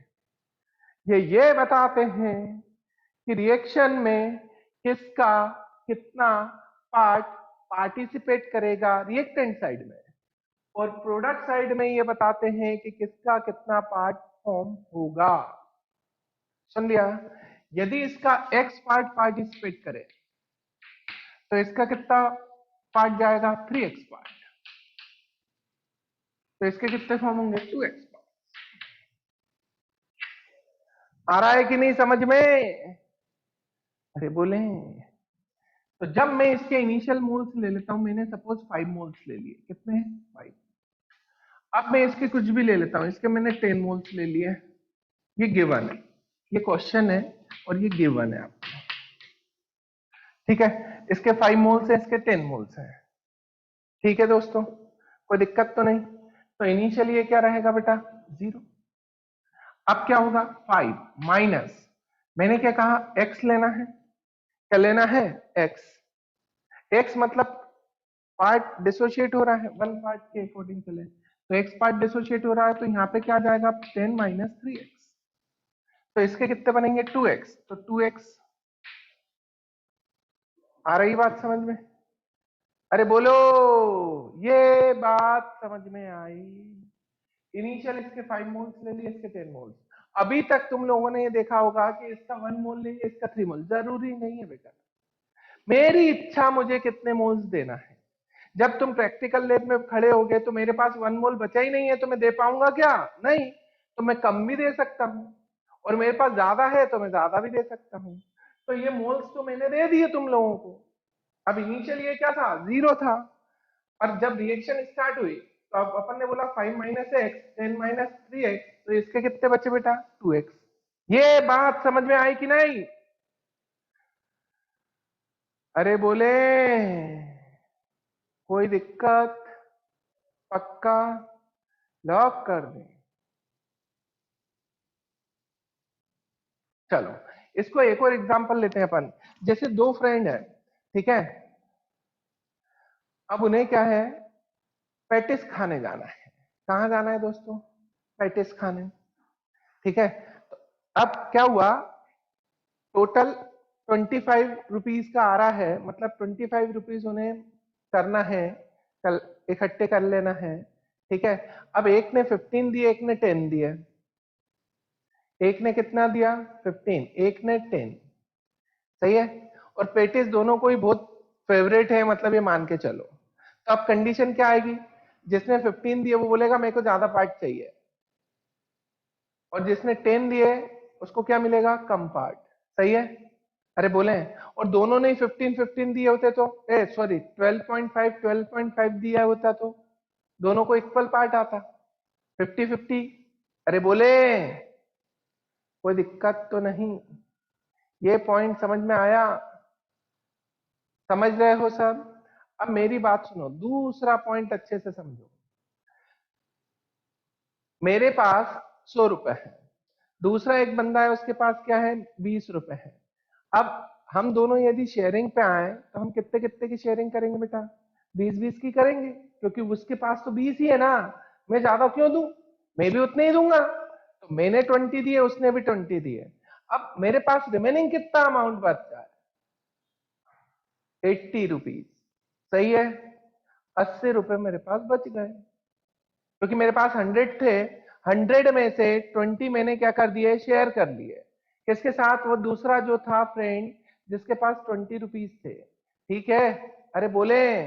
ये बताते हैं कि रिएक्शन में किसका कितना पार्ट पार्टिसिपेट करेगा रिएक्टेंट साइड में, और प्रोडक्ट साइड में ये बताते हैं कि किसका कितना पार्ट फॉर्म होगा। सुन लिया? यदि इसका x पार्ट पार्टिसिपेट करे, तो इसका कितना पार्ट जाएगा? 3x part. तो इसके कितने फॉर्म होंगे? 2x part. आ रहा है कि नहीं समझ में? अरे बोले, तो जब मैं इसके इनिशियल मोल्स ले लेता हूं, मैंने सपोज 5 मोल्स ले लिए, कितने? 5। अब मैं इसके कुछ भी ले लेता हूं, इसके मैंने 10 मोल्स ले लिए, ये गिवन है, ये क्वेश्चन है और ये गिवन है आपको, ठीक है। इसके 5 मोल्स है, इसके 10 मोल्स है, ठीक है दोस्तों, कोई दिक्कत तो नहीं। तो इनिशियली ये क्या रहेगा बेटा, 0। अब क्या होगा, 5 माइनस, मैंने क्या कहा, x लेना है, क्या लेना है, x मतलब पार्ट डिसोशिएट हो रहा है, वन पार्ट के अकॉर्डिंग चले, तो x पार्ट डिसोशिएट हो रहा है, तो यहाँ पे क्या जाएगा, 10 माइनस 3x, तो इसके कितने बनेंगे, 2x, तो 2x। आ रही बात समझ में, अरे बोलो, ये बात समझ में आई। इनिशियल इसके 5 मोल्स ले लिए, इसके 10 मोल्स। अभी तक तुम लोगों ने ये देखा होगा कि इसका 1 मोल ले लिया, इसका 3 मोल, जरूरी नहीं है बेटा, मेरी इच्छा मुझे कितने मोल्स देना है। जब तुम प्रैक्टिकल लैब में खड़े होगे तो मेरे पास 1 मोल बचा ही नहीं है, तो मैं दे पाऊंगा क्या, नहीं, तो मैं कम भी दे सकता हूं, और मेरे पास ज्यादा है तो मैं ज्यादा भी दे सकता हूं। तो ये मोल्स तो मैंने दे दिए तुम लोगों को। अब इनिशियल ये क्या था, 0 था, और जब रिएक्शन स्टार्ट हुई तो अब अपन ने बोला 5 माइनस एक्स 10 माइनस 3x, तो इसके कितने बचे बेटा, 2x। ये बात समझ में आई कि नहीं, अरे बोले, कोई दिक्कत, पक्का, लॉक कर दे। चलो इसको एक और एग्जांपल लेते हैं अपन, जैसे दो फ्रेंड है, ठीक है, अब उन्हें क्या है, पैटिस खाने जाना है। कहाँ जाना है दोस्तों, पैटिस खाने, ठीक है। तो अब क्या हुआ, टोटल 25 रुपीज का आ रहा है, मतलब 25 रुपीज उन्हें करना है, कल इकट्ठे कर लेना है, ठीक है। अब एक ने 15 दिए, एक ने 10 दिए, एक ने कितना दिया, 15, एक ने 10, सही है। और पेटिस दोनों को ही बहुत फेवरेट है, मतलब ये मान के चलो। तो अब कंडीशन क्या आएगी, जिसने 15 दिए वो बोलेगा मेरे को ज्यादा पार्ट चाहिए, और जिसने 10 दिए उसको क्या मिलेगा, कम पार्ट, सही है। अरे बोले, और दोनों ने 15 दिए होते तो, सॉरी 12.5 दिया होता तो दोनों को इक्वल पार्ट आता, 50-50। अरे बोले, कोई दिक्कत तो नहीं, ये पॉइंट समझ में आया, समझ रहे हो सब। अब मेरी बात सुनो, दूसरा पॉइंट अच्छे से समझो। मेरे पास 100 रुपए है, दूसरा एक बंदा है उसके पास क्या है, 20 रुपए है। अब हम दोनों यदि शेयरिंग पे आए तो हम कितने कितने की शेयरिंग करेंगे बेटा, 20-20 की करेंगे, क्योंकि उसके पास तो 20 ही है ना, मैं ज्यादा क्यों दूं, मैं भी उतने ही दूंगा। तो मैंने 20 दिए, उसने भी 20 दिए। अब मेरे पास रिमेनिंग कितना अमाउंट बचा है, 80 रुपीज, सही है। 80 रुपए मेरे पास बच गए, क्योंकि मेरे पास 100 थे, 100 में से 20 मैंने क्या कर दिए, शेयर कर लिए, किसके साथ, वो दूसरा जो था फ्रेंड जिसके पास 20 रुपीज थे, ठीक है। अरे बोले,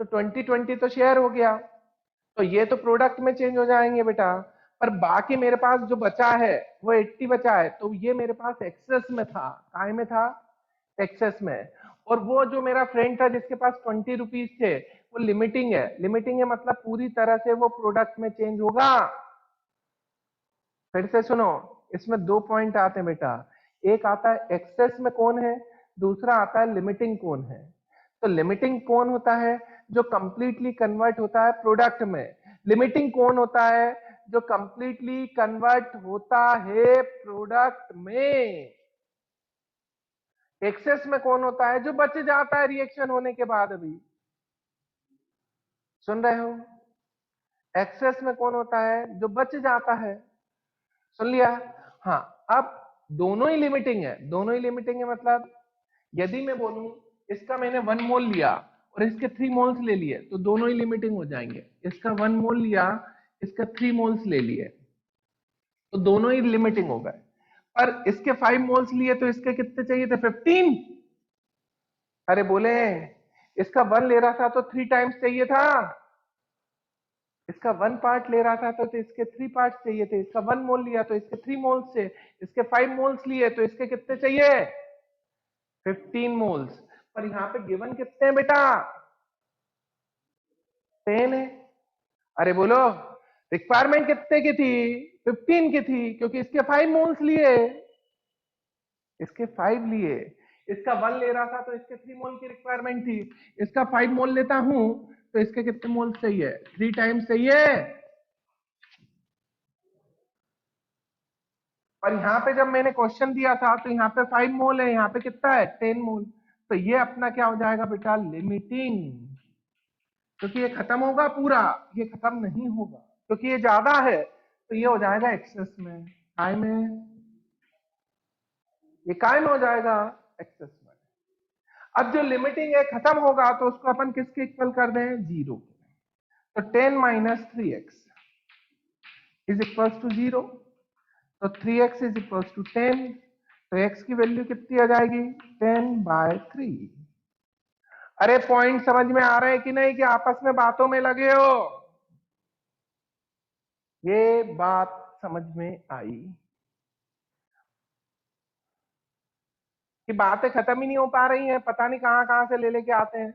तो 20-20 तो शेयर हो गया, तो ये तो प्रोडक्ट में चेंज हो जाएंगे बेटा, पर बाकी मेरे पास जो बचा है वो 80 बचा है, तो ये मेरे पास एक्सेस में था, काय में था, एक्सेस में। और वो जो मेरा फ्रेंड था जिसके पास 20 रुपीज थे, वो लिमिटिंग है, लिमिटिंग है मतलब पूरी तरह से वो प्रोडक्ट में चेंज होगा। फिर से सुनो, इसमें दो पॉइंट आते हैं बेटा, एक आता है एक्सेस में कौन है, दूसरा आता है लिमिटिंग कौन है। तो लिमिटिंग कौन होता है, जो कंप्लीटली कन्वर्ट होता है प्रोडक्ट में, लिमिटिंग कौन होता है, जो कंप्लीटली कन्वर्ट होता है प्रोडक्ट में। एक्सेस में कौन होता है, जो बच जाता है रिएक्शन होने के बाद भी, सुन रहे हो। एक्सेस में कौन होता है, जो बच जाता है, सुन लिया। हाँ, अब दोनों ही लिमिटिंग है, दोनों ही लिमिटिंग है, मतलब यदि मैं बोलूं इसका मैंने 1 मोल लिया और इसके 3 मोल्स ले लिए, तो दोनों ही लिमिटिंग हो जाएंगे। इसका 1 मोल लिया, इसका 3 मोल्स ले लिए, तो दोनों ही लिमिटिंग हो गए। पर इसके 5 मोल्स लिए तो इसके कितने चाहिए थे, 15। अरे बोले, इसका 1 ले रहा था तो 3 टाइम्स चाहिए था, इसका 1 पार्ट ले रहा था तो इसके 3 पार्ट चाहिए थे, इसका 1 मोल लिया तो इसके 3 मोल्स से, इसके 5 मोल्स लिए तो इसके कितने चाहिए, 15 मोल्स। पर यहाँ पे गिवन कितने हैं बेटा, 10 है। अरे बोलो, रिक्वायरमेंट कितने की थी? 15 की थी, क्योंकि इसके 5 मोल्स लिए, इसके 5 लिए, इसका 1 ले रहा था तो इसके 3 मोल की रिक्वायरमेंट थी। इसका 5 मोल लेता हूं तो इसके कितने मोल चाहिए? 3 टाइम्स चाहिए। और यहाँ पे जब मैंने क्वेश्चन दिया था तो यहाँ पे 5 मोल है, यहाँ पे कितना है? 10 मोल। तो ये अपना क्या हो जाएगा बेटा? लिमिटिंग। क्योंकि ये खत्म होगा पूरा, ये खत्म नहीं होगा, क्योंकि ये ज्यादा है, तो ये हो जाएगा एक्सेस में, काय में, ये काय में हो जाएगा? एक्सेस में। अब जो लिमिटिंग है खत्म होगा तो उसको अपन किसके इक्वल कर दें? 0 के। तो 10 minus 3x is equals to 0। तो 3x इज इक्वल्स टू 10। तो x की वैल्यू कितनी आ जाएगी? 10/3। अरे पॉइंट समझ में आ रहे हैं कि नहीं, कि आपस में बातों में लगे हो? ये बात समझ में आई कि बातें खत्म ही नहीं हो पा रही हैं, पता नहीं कहां कहां से ले लेके आते हैं,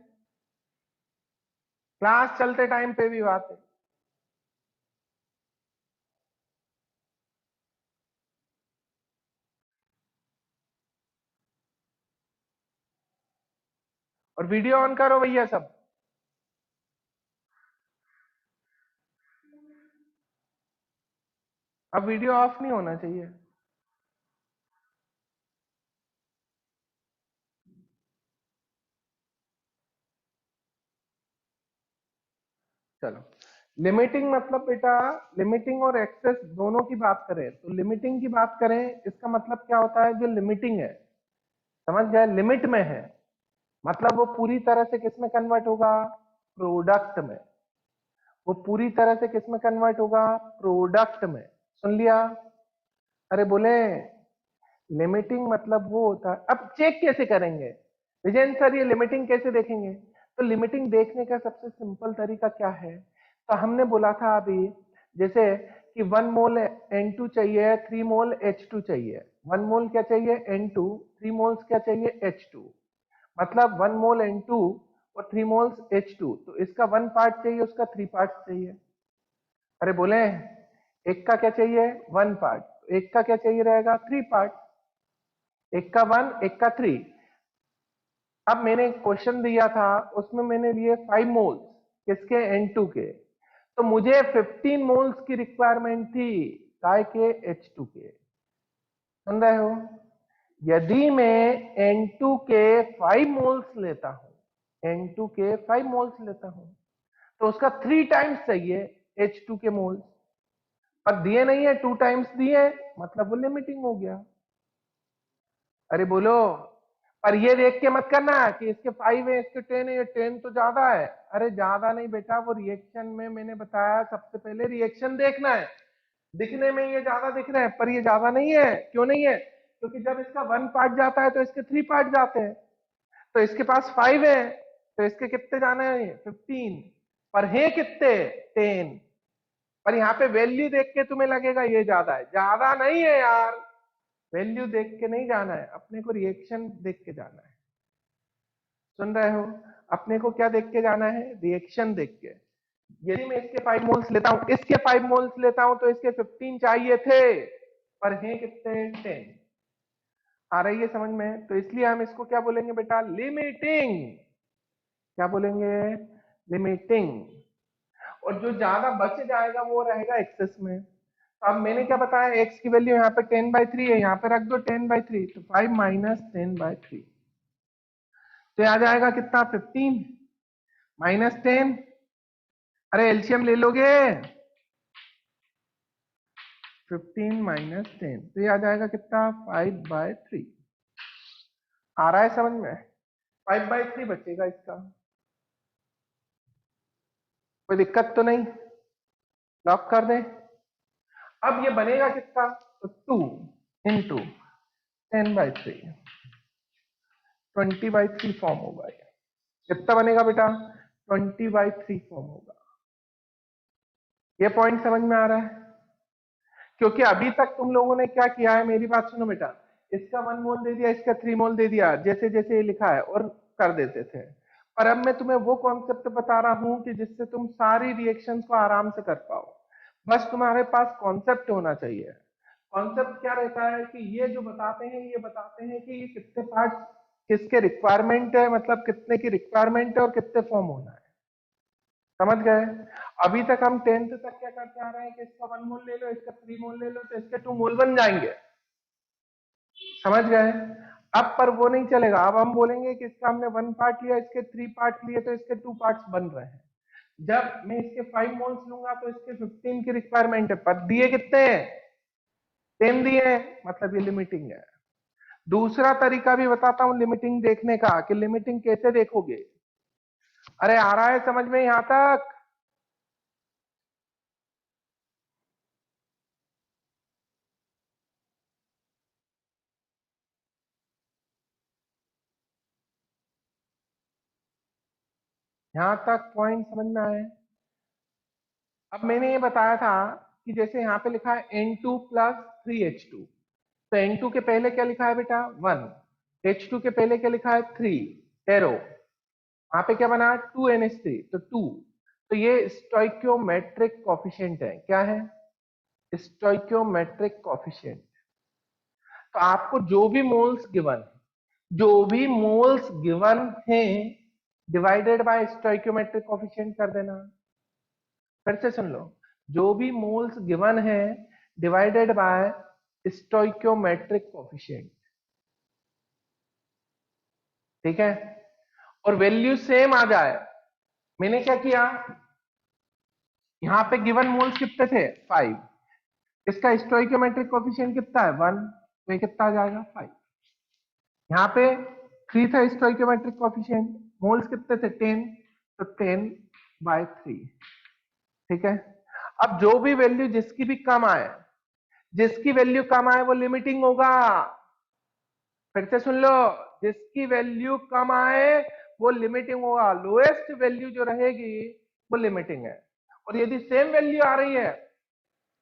क्लास चलते टाइम पे भी बातें। और वीडियो ऑन करो भैया सब। अब वीडियो ऑफ नहीं होना चाहिए। चलो, लिमिटिंग मतलब बेटा, लिमिटिंग और एक्सेस दोनों की बात करें तो लिमिटिंग की बात करें, इसका मतलब क्या होता है? जो लिमिटिंग है, समझ गए, लिमिट में है, मतलब वो पूरी तरह से किस में कन्वर्ट होगा? प्रोडक्ट में। वो पूरी तरह से किस में कन्वर्ट होगा? प्रोडक्ट में। सुन लिया? अरे बोले, लिमिटिंग मतलब वो होता है। अब चेक कैसे करेंगे विजयन सर, ये लिमिटिंग कैसे देखेंगे? तो लिमिटिंग देखने का सबसे सिंपल तरीका क्या है? तो हमने बोला था अभी, जैसे कि 1 मोल N2 चाहिए, 3 मोल H2 चाहिए। 1 मोल क्या चाहिए? N2, 3 मोल्स क्या चाहिए? H2। मतलब 1 मोल N2 और 3 मोल्स H2, तो इसका 1 पार्ट चाहिए, उसका 3 पार्ट चाहिए। अरे बोले, एक का क्या चाहिए? 1 पार्ट, एक का क्या चाहिए रहेगा? 3 पार्ट। एक का 1, एक का 3। अब मैंने क्वेश्चन दिया था, उसमें मैंने लिए 5 मोल्स, किसके? N2 के। तो मुझे 15 मोल्स की रिक्वायरमेंट थी, काय के? H2 के। सुन रहे हो? यदि मैं N2 के 5 मोल्स लेता हूं, N2 के 5 मोल्स लेता हूं, तो उसका 3 टाइम्स चाहिए H2 के मोल्स। पर दिए नहीं है, 2 टाइम्स दिए, मतलब वो लिमिटिंग हो गया। अरे बोलो, पर ये देख के मत करना कि इसके 5 है, इसके 10 है, ये 10 तो ज्यादा है। अरे ज्यादा नहीं बेटा, वो रिएक्शन में मैंने बताया, सबसे पहले रिएक्शन देखना है। दिखने में ये ज्यादा दिख रहे हैं, पर ये ज्यादा नहीं है। क्यों नहीं है? क्योंकि जब इसका 1 पार्ट जाता है तो इसके 3 पार्ट जाते हैं। तो इसके पास 5 है, तो इसके कितने जाने हैं? 15। पर है कितने? 10। पर यहाँ पे वैल्यू देख के तुम्हें लगेगा ये ज्यादा है, ज्यादा नहीं है यार। वैल्यू देख के नहीं जाना है, अपने को रिएक्शन देख के जाना है। सुन रहे हो? अपने को क्या देख के जाना है? रिएक्शन देख के। यदि मैं इसके 5 मोल्स लेता हूं, इसके 5 मोल्स लेता हूं, तो इसके 15 चाहिए थे, पर हैं कितने? 10। आ रही है समझ में? तो इसलिए हम इसको क्या बोलेंगे बेटा? लिमिटिंग। क्या बोलेंगे? लिमिटिंग। और जो ज्यादा बच जाएगा वो रहेगा एक्सेस में। अब मैंने क्या बताया? x की वैल्यू यहाँ पे 10/3 है, यहाँ पे रख दो 10/3, तो 5 माइनस 10/3, तो आ जाएगा कितना? 15 माइनस 10। अरे एलसीएम ले लोगे? 15 माइनस 10, तो ये आ जाएगा कितना? 5/3। आ रहा है समझ में? 5/3 बचेगा इसका। कोई दिक्कत तो नहीं? लॉक कर दें? अब ये बनेगा कितना? तो 2 इंटू 10/3, 20/3 फॉर्म होगा। ये कितना बनेगा बेटा? 20/3 फॉर्म होगा। ये पॉइंट समझ में आ रहा है? क्योंकि अभी तक तुम लोगों ने क्या किया है, मेरी बात सुनो बेटा, इसका 1 मोल दे दिया, इसका 3 मोल दे दिया, जैसे जैसे ये लिखा है, और कर देते थे। पर अब मैं तुम्हें वो कॉन्सेप्ट बता रहा हूं कि जिससे तुम सारी रिएक्शंस को आराम से कर पाओ। बस तुम्हारे पास कॉन्सेप्ट होना चाहिए। कॉन्सेप्ट क्या रहता है कि ये जो बताते हैं ये बताते हैं कि ये कितने पार्ट किसके रिक्वायरमेंट है, मतलब कितने की रिक्वायरमेंट है और कितने फॉर्म होना है। समझ गए? अभी तक हम 10th तक क्या करते आ रहे हैं कि इसका 1 मोल ले लो, इसका 3 मोल ले लो तो इसके 2 मोल बन जाएंगे। समझ गए? अब पर वो नहीं चलेगा। अब हम बोलेंगे कि इसका हमने 1 पार्ट लिया, इसके 3 पार्ट लिए तो इसके 2 पार्ट्स बन रहे हैं। जब मैं इसके 5 मोल्स लूंगा तो इसके 15 की रिक्वायरमेंट है। पर दिए कितने हैं? 10 दिए हैं, मतलब ये लिमिटिंग है। दूसरा तरीका भी बताता हूं लिमिटिंग देखने का, कि लिमिटिंग कैसे देखोगे। अरे आ रहा है समझ में यहां तक? यहां तक पॉइंट समझ में आए? अब मैंने ये बताया था कि जैसे यहाँ पे लिखा है N2 प्लस 3H2, तो N2 के पहले क्या लिखा है बेटा? 1। H2 के पहले क्या लिखा है? 3 एरो। वहां पे क्या बना? 2NH3, तो 2। तो ये स्टोइकियोमेट्रिक कोफिशिएंट है। क्या है? Stoichiometric coefficient. तो आपको जो भी मोल्स गिवन, जो भी मोल्स गिवन है, डिवाइडेड बाय स्टोइकियोमेट्रिक कोफिशिएंट कर देना। फिर से सुन लो, जो भी मोल्स गिवन है डिवाइडेड बाय स्टोइकियोमेट्रिक कोफिशिएंट। ठीक है? और वैल्यू सेम आ जाए। मैंने क्या किया, यहां पे गिवन मोल्स कितने थे? 5। इसका स्टोइकियोमेट्रिक कोफिशिएंट कितना है? 1। तो ये कितना आ जाएगा? 5। यहाँ पे 3 था स्टोइकियोमेट्रिक कोफिशिएंट, मोल्स कितने थे? 10, तो 10/3। ठीक है? अब जो भी वैल्यू जिसकी भी कम आए, जिसकी वैल्यू कम आए वो लिमिटिंग होगा। फिर से सुन लो, जिसकी वैल्यू कम आए वो लिमिटिंग होगा। लोएस्ट वैल्यू जो रहेगी वो लिमिटिंग है। और यदि सेम वैल्यू आ रही है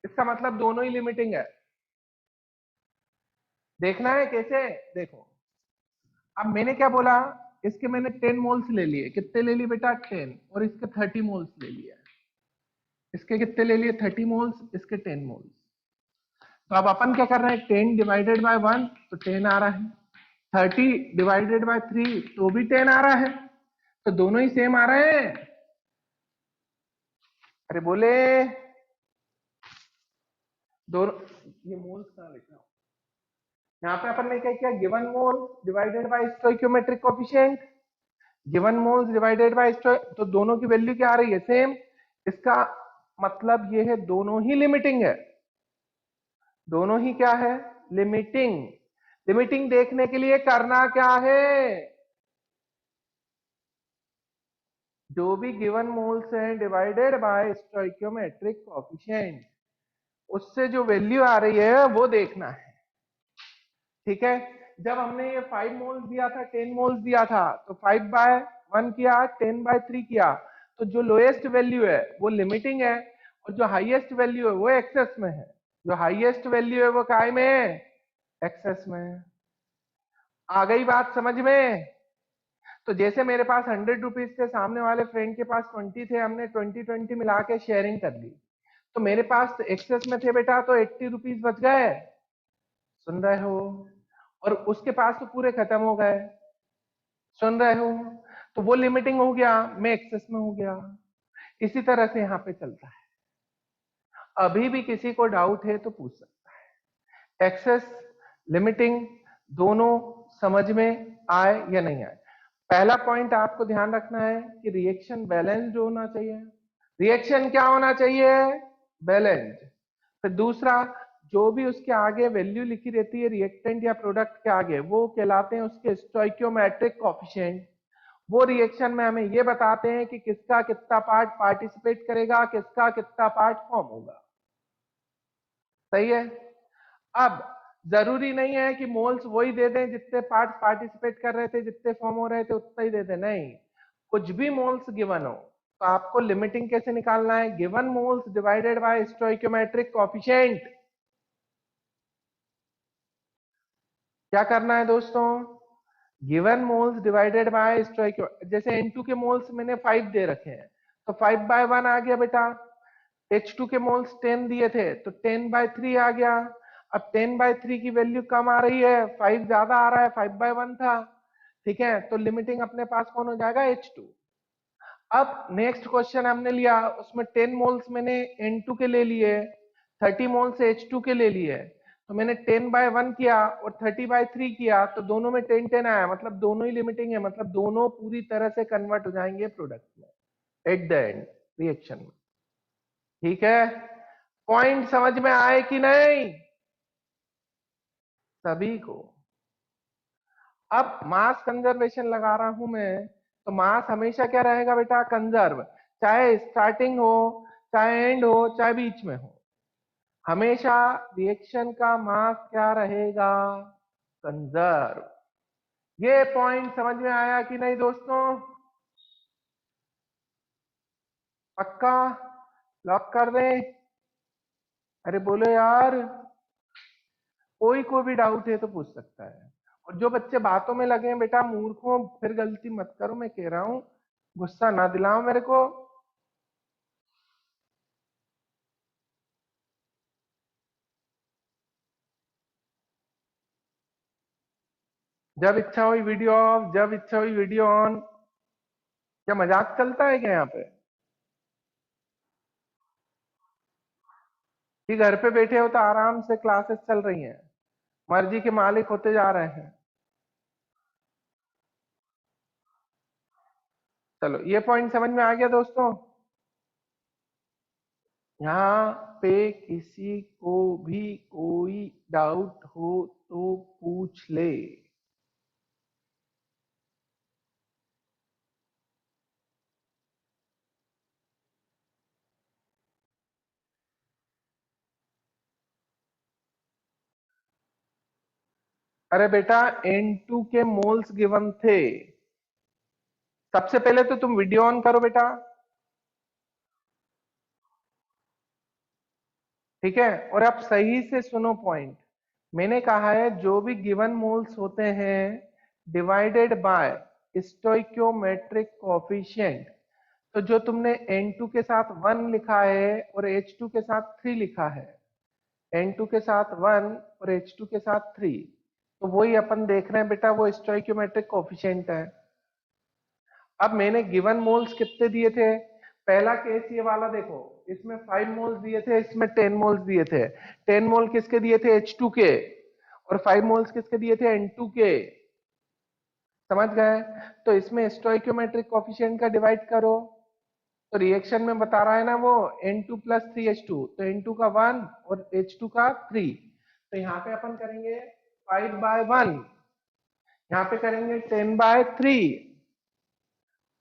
इसका मतलब दोनों ही लिमिटिंग है। देखना है कैसे? देखो, अब मैंने क्या बोला, इसके मैंने 10 मोल्स ले लिए। कितने ले लिए बेटा? 10। और इसके 30 मोल्स ले लिए। इसके कितने ले लिए? 30 मोल्स, इसके 10 मोल्स। तो अब अपन क्या कर रहे हैं? 10 डिवाइडेड बाय 1 तो 10 आ रहा है, 30 डिवाइडेड बाय 3 तो भी 10 आ रहा है। तो दोनों ही सेम आ रहे हैं। अरे बोले, दोनों। ये मोल्स कहां लिखा हूं? यहाँ पे अपन ने क्या किया? Given mole divided by stoichiometric coefficient. Given moles divided by, तो दोनों की वैल्यू क्या आ रही है? सेम। इसका मतलब ये है दोनों ही लिमिटिंग है। दोनों ही क्या है? लिमिटिंग। लिमिटिंग देखने के लिए करना क्या है? जो भी गिवन मोल्स हैं डिवाइडेड बाय स्टोइकियोमेट्रिक कोफिशिएंट, उससे जो वैल्यू आ रही है वो देखना है। ठीक है? जब हमने ये 5 मोल्स दिया था, 10 मोल्स दिया था, तो 5/1 किया, 10/3 किया, तो जो लोएस्ट वैल्यू है वो लिमिटिंग है और जो हाईएस्ट वैल्यू है वो एक्सेस में है। जो हाईएस्ट वैल्यू है वो काय में है? एक्सेस में है। आ गई बात समझ में? तो जैसे मेरे पास 100 रुपीज थे, सामने वाले फ्रेंड के पास 20 थे, हमने 20-20 मिला के शेयरिंग कर ली, तो मेरे पास एक्सेस में थे बेटा, तो 80 रुपीज बच गए। सुन रहे हो? और उसके पास तो पूरे खत्म हो गए। सुन रहे हो? तो वो लिमिटिंग हो गया, मैं एक्सेस में हो गया। इसी तरह से यहाँ पे चलता है। अभी भी किसी को डाउट है तो पूछ सकता है। एक्सेस, लिमिटिंग दोनों समझ में आए या नहीं आए? पहला पॉइंट आपको ध्यान रखना है कि रिएक्शन बैलेंस्ड होना चाहिए। रिएक्शन क्या होना चाहिए? बैलेंस्ड। फिर दूसरा, जो भी उसके आगे वैल्यू लिखी रहती है रिएक्टेंट या प्रोडक्ट के आगे, वो कहलाते हैं उसके स्टोइकियोमेट्रिक कोफिशिएंट। वो रिएक्शन में हमें ये बताते हैं कि किसका कितना पार्ट पार्टिसिपेट करेगा, किसका कितना पार्ट फॉर्म होगा। सही है? अब जरूरी नहीं है कि मोल्स वही दे दें जितने पार्ट पार्टिसिपेट कर रहे थे, जितने फॉर्म हो रहे थे उतना ही दे दें। नहीं, कुछ भी मोल्स गिवन हो तो आपको लिमिटिंग कैसे निकालना है? Given moles divided by stoichiometric coefficient. क्या करना है दोस्तों? गिवन मोल्स डिवाइडेड बाय स्टोइकियो, जैसे N2 के मोल्स मैंने 5 दे रखे हैं, तो 5/1 आ गया बेटा। H2 के मोल्स 10 दिए थे तो 10/3 आ गया। अब 10/3 की वैल्यू कम आ रही है, 5 ज्यादा आ रहा है, 5/1 था। ठीक है, तो लिमिटिंग अपने पास कौन हो जाएगा, H2। अब नेक्स्ट क्वेश्चन हमने लिया, उसमें 10 मोल्स मैंने N2 के ले लिए, 30 मोल्स H2 के ले लिए। तो मैंने 10/1 किया और 30/3 किया, तो दोनों में 10-10 आया, मतलब दोनों ही लिमिटिंग है, मतलब दोनों पूरी तरह से कन्वर्ट हो जाएंगे प्रोडक्ट में एट द एंड रिएक्शन में। ठीक है, पॉइंट समझ में आए कि नहीं सभी को? अब मास कंजर्वेशन लगा रहा हूं मैं, तो मास हमेशा क्या रहेगा बेटा, कंजर्व। चाहे स्टार्टिंग हो, चाहे एंड हो, चाहे बीच में हो, हमेशा रिएक्शन का मास क्या रहेगा, कंजर्व। ये पॉइंट समझ में आया कि नहीं दोस्तों? पक्का? लॉक कर दें? अरे बोलो यार, कोई भी डाउट है तो पूछ सकता है। और जो बच्चे बातों में लगे हैं बेटा, मूर्खों, फिर गलती मत करो, मैं कह रहा हूं, गुस्सा ना दिलाओ मेरे को। जब इच्छा हुई वीडियो ऑफ, जब इच्छा हुई वीडियो ऑन। क्या मजाक चलता है क्या यहाँ पे? कि घर पे बैठे हो तो आराम से क्लासेस चल रही हैं, मर्जी के मालिक होते जा रहे हैं। चलो, ये पॉइंट समझ में आ गया दोस्तों? यहाँ पे किसी को भी कोई डाउट हो तो पूछ ले। अरे बेटा, N2 के मोल्स गिवन थे। सबसे पहले तो तुम वीडियो ऑन करो बेटा। ठीक है, और अब सही से सुनो पॉइंट। मैंने कहा है जो भी गिवन मोल्स होते हैं डिवाइडेड बाय स्टोइकियोमेट्रिक कोफिशिएंट। तो जो तुमने N2 के साथ 1 लिखा है और H2 के साथ 3 लिखा है, N2 के साथ 1 और H2 के साथ 3, तो वही अपन देख रहे हैं बेटा, वो स्टोइकियोमेट्रिक कोफिशिएंट है। अब मैंने गिवन मोल्स कितने दिए थे, पहला केस ये वाला देखो, इसमें 5 मोल्स दिए थे, इसमें 10 मोल्स दिए थे। 10 मोल किसके दिए थे, H2 के, और 5 मोल्स किसके दिए थे, N2 के। समझ गए? तो इसमें स्टोइकियोमेट्रिक कोफिशिएंट का डिवाइड करो, तो रिएक्शन में बता रहा है ना वो N2 प्लस 3H2, तो N2 का 1 और H2 का 3। तो यहाँ पे अपन करेंगे 5/1, यहाँ पे करेंगे 10/3।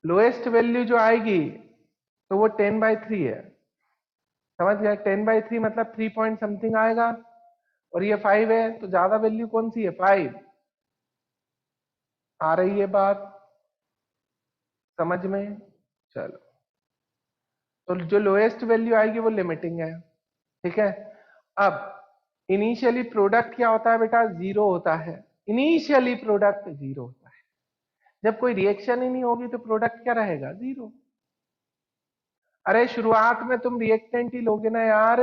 लोएस्ट वैल्यू जो आएगी तो वो 10/3 है। समझ गए? 10/3 मतलब 3 पॉइंट समथिंग आएगा, और ये 5 है, तो ज्यादा वैल्यू कौन सी है, 5। आ रही है बात समझ में? चलो, तो जो लोएस्ट वैल्यू आएगी वो लिमिटिंग है। ठीक है, अब इनिशियली प्रोडक्ट क्या होता है बेटा, जीरो होता है। इनिशियली प्रोडक्ट जीरो होता है। जब कोई रिएक्शन ही नहीं होगी तो प्रोडक्ट क्या रहेगा, जीरो। अरे शुरुआत में तुम रिएक्टेंट ही लोगे ना यार,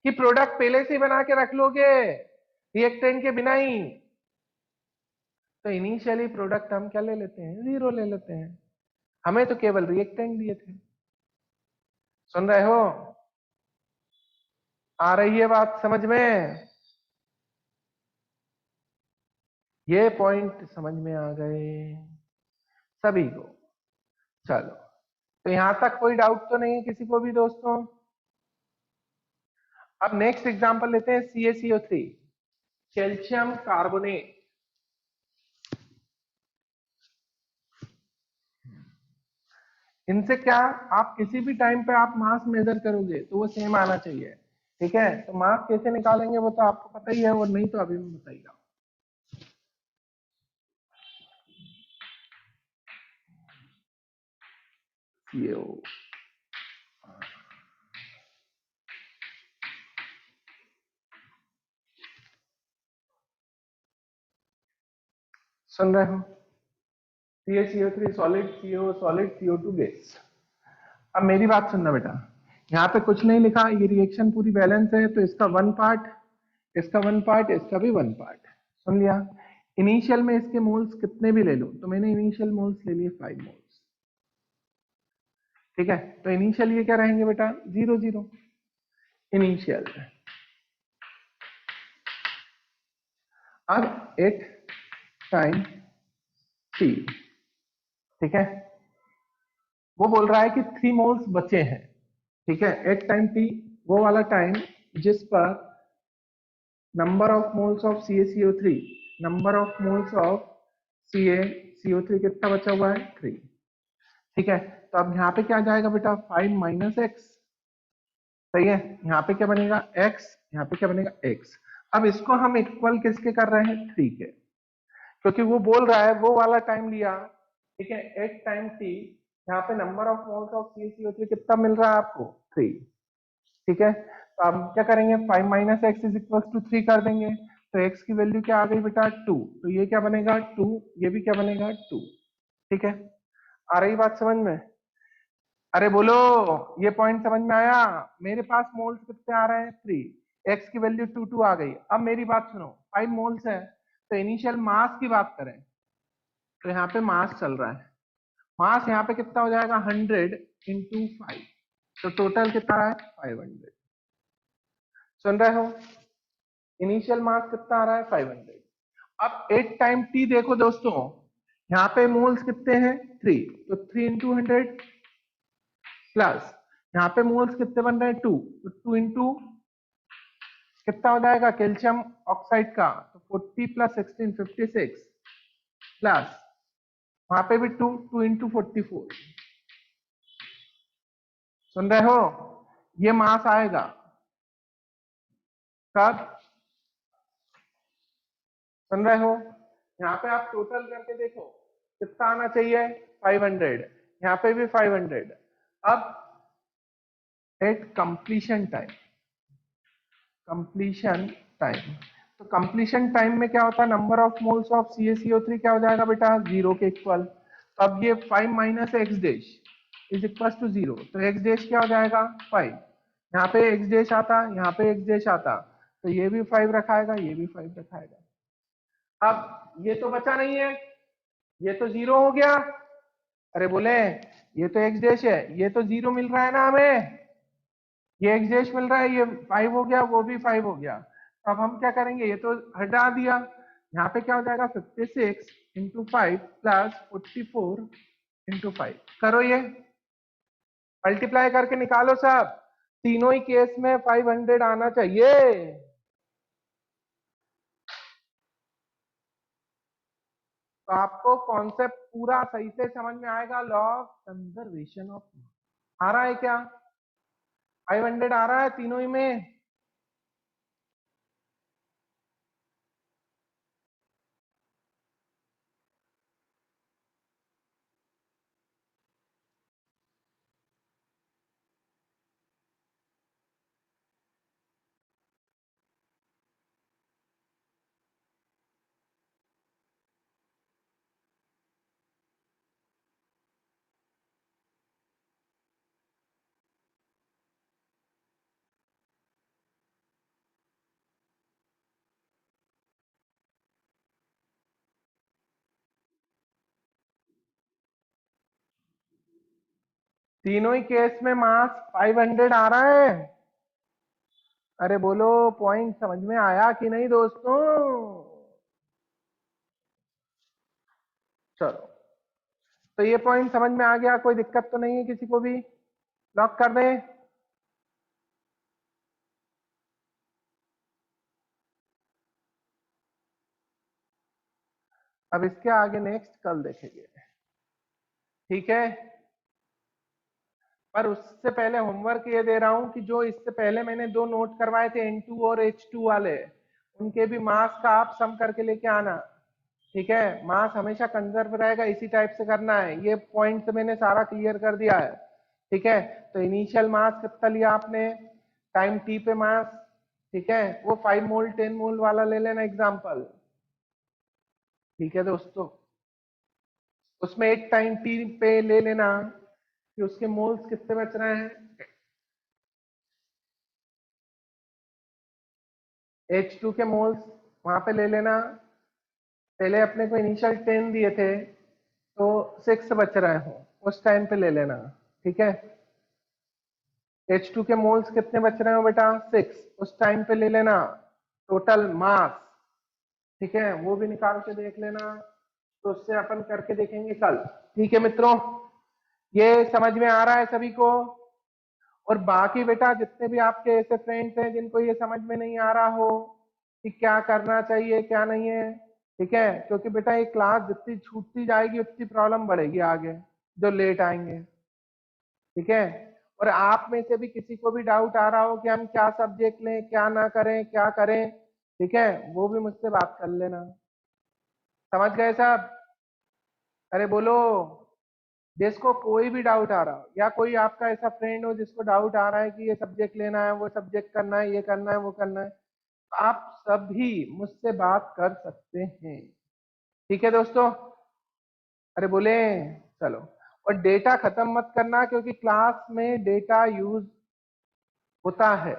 कि प्रोडक्ट पहले से ही बना के रख लोगे रिएक्टेंट के बिना ही। तो इनिशियली प्रोडक्ट हम क्या ले लेते हैं, जीरो ले लेते हैं। हमें तो केवल रिएक्टेंट दिए थे। सुन रहे हो? आ रही है बात समझ में? ये पॉइंट समझ में आ गए सभी को? चलो, तो यहां तक कोई डाउट तो नहीं है किसी को भी दोस्तों? अब नेक्स्ट एग्जांपल लेते हैं, CaCO3, कैल्शियम कार्बोनेट। इनसे क्या, आप किसी भी टाइम पे आप मास मेजर करोगे तो वो सेम आना चाहिए। ठीक है, तो मास कैसे निकालेंगे वो तो आपको पता ही है, और नहीं तो अभी मैं बताइएगा। CO, सुन रहे हो? CaCO3 solid, CO solid, CO2 gas. अब मेरी बात सुनना बेटा, यहाँ पे कुछ नहीं लिखा, ये रिएक्शन पूरी बैलेंस है, तो इसका वन पार्ट, इसका वन पार्ट, इसका भी वन पार्ट। सुन लिया। इनिशियल में इसके मोल्स कितने भी ले लो, तो मैंने इनिशियल मोल्स ले लिए 5 मोल्स। ठीक है, तो इनिशियल ये क्या रहेंगे बेटा, 0 0 इनिशियल। अब एट टाइम टी, ठीक है, वो बोल रहा है कि 3 मोल्स बचे हैं। ठीक है, एट टाइम टी वो वाला टाइम जिस पर number of moles of CaCO3, number of moles of CaCO3 कितना बचा हुआ है, 3। ठीक है, तो अब यहाँ पे क्या जाएगा बेटा, 5 माइनस एक्स। सही है, यहाँ पे क्या बनेगा, x, यहाँ पे क्या बनेगा, x। अब इसको हम इक्वल किसके कर रहे हैं, 3 के, क्योंकि वो बोल रहा है वो वाला टाइम लिया। ठीक है, एट टाइम t, यहाँ पे number of moles of CaCO3 कितना मिल रहा है आपको, 3। ठीक है, तो अब क्या करेंगे, 5 minus x is equal to 3 कर देंगे, तो x की वैल्यू क्या आ गई बेटा, 2। तो ये क्या बनेगा, 2, ये भी क्या बनेगा, 2। ठीक है, आ रही बात समझ में, अरे बोलो, ये पॉइंट समझ में आया। मेरे पास मोल्स कितने आ रहे हैं, 3, एक्स की वैल्यू 2 2 आ गई। अब मेरी बात सुनो, 5 मोल्स है, तो इनिशियल मास की बात करें, तो यहाँ पे मास चल रहा है, मास यहाँ पे कितना हो जाएगा, 100 इंटू 5, तो टोटल कितना है, 500। सुन रहे हो, इनिशियल मास कितना आ रहा है, 500। अब 8 टाइम टी देखो दोस्तों, यहाँ पे मोल्स कितने हैं, 3, तो 3 इंटू 100 प्लस यहाँ पे मोल्स कितने बन रहे हैं, 2, तो 2 इंटू कितना हो जाएगा, कैल्शियम ऑक्साइड का, तो 40 प्लस 16 56 प्लस वहां पे भी 2, 2 इंटू 44। सुन रहे हो, ये मास आएगा कब, सुन रहे हो, यहाँ पे आप टोटल करके देखो कितना आना चाहिए, 500, यहाँ पे भी 500। अब at completion time, completion time, तो कंप्लीशन टाइम में क्या होता है, number of moles of CaCO3 क्या हो जाएगा बेटा, 0 के इक्वल। तो अब ये 5 minus x dash is equal to 0, तो एक्स डैश क्या हो जाएगा, 5। यहाँ पे एक्स डैश आता, यहाँ पे एक्स डैश आता, तो ये भी 5 रखाएगा, ये भी 5 रखाएगा। अब ये तो बचा नहीं है, ये तो 0 हो गया। अरे बोले, ये तो एक्स डैश है, ये तो 0 मिल रहा है ना हमें, ये एक्स डैश मिल रहा है, ये 5 हो गया, वो भी 5 हो गया। अब हम क्या करेंगे, ये तो हटा दिया, यहाँ पे क्या हो जाएगा, 56 इंटू 5 प्लस 44 इंटू 5। करो ये मल्टीप्लाई करके निकालो सब, तीनों ही केस में 500 आना चाहिए। तो आपको कॉन्सेप्ट पूरा सही से समझ में आएगा, लॉ ऑफ कंजर्वेशन ऑफ। आ रहा है क्या, 500 आ रहा है तीनों ही में। तीनों ही केस में मास 500 आ रहा है। अरे बोलो, पॉइंट समझ में आया कि नहीं दोस्तों। चलो, तो ये पॉइंट समझ में आ गया, कोई दिक्कत तो नहीं है किसी को भी, लॉक कर दें। अब इसके आगे नेक्स्ट कल देखेंगे, ठीक है। पर उससे पहले होमवर्क ये दे रहा हूं कि जो इससे पहले मैंने 2 नोट करवाए थे N2 और H2 वाले, उनके भी मास का आप सम करके लेके आना। ठीक है, मास हमेशा कंजर्व रहेगा, इसी टाइप से करना है। ये पॉइंट मैंने सारा क्लियर कर दिया है। ठीक है, तो इनिशियल मास कितना लिया आपने, टाइम टी पे मास। ठीक है, वो 5 मोल 10 मोल वाला ले लेना एग्जांपल। ठीक है दोस्तों, उसमें एक टाइम टी पे ले लेना कि उसके मोल्स कितने बच रहे हैं। H2 के मोल्स वहां पे ले लेना, पहले अपने को इनिशियल 10 दिए थे तो 6 बच रहे हो उस टाइम पे ले लेना, ठीक है। H2 के मोल्स कितने बच रहे हो बेटा, 6, उस टाइम पे ले लेना टोटल मास, ठीक है, वो भी निकाल के देख लेना, तो उससे अपन करके देखेंगे कल, ठीक है मित्रों। ये समझ में आ रहा है सभी को? और बाकी बेटा जितने भी आपके ऐसे फ्रेंड्स हैं जिनको ये समझ में नहीं आ रहा हो कि क्या करना चाहिए क्या नहीं है, ठीक है, क्योंकि बेटा ये क्लास जितनी छूटती जाएगी उतनी प्रॉब्लम बढ़ेगी आगे जो लेट आएंगे, ठीक है। और आप में से भी किसी को भी डाउट आ रहा हो कि हम क्या सब्जेक्ट लें क्या ना करें क्या करें, ठीक है, वो भी मुझसे बात कर लेना। समझ गए साहब? अरे बोलो। जिसको कोई भी डाउट आ रहा हो या कोई आपका ऐसा फ्रेंड हो जिसको डाउट आ रहा है कि ये सब्जेक्ट लेना है वो सब्जेक्ट करना है ये करना है वो करना है, तो आप सभी मुझसे बात कर सकते हैं, ठीक है दोस्तों। अरे बोले चलो। और डेटा खत्म मत करना क्योंकि क्लास में डेटा यूज होता है,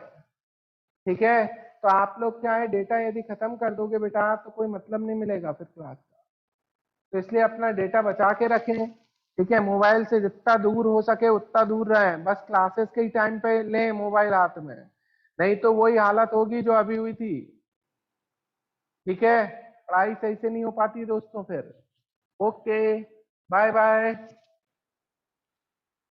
ठीक है। तो आप लोग क्या है, डेटा यदि खत्म कर दोगे बेटा तो कोई मतलब नहीं मिलेगा फिर क्लास का, तो इसलिए अपना डेटा बचा के रखें, ठीक है। मोबाइल से जितना दूर हो सके उतना दूर रहें, बस क्लासेस के ही टाइम पे लें मोबाइल हाथ में, नहीं तो वही हालत होगी जो अभी हुई थी, ठीक है। पढ़ाई सही से नहीं हो पाती दोस्तों फिर। Okay, bye bye.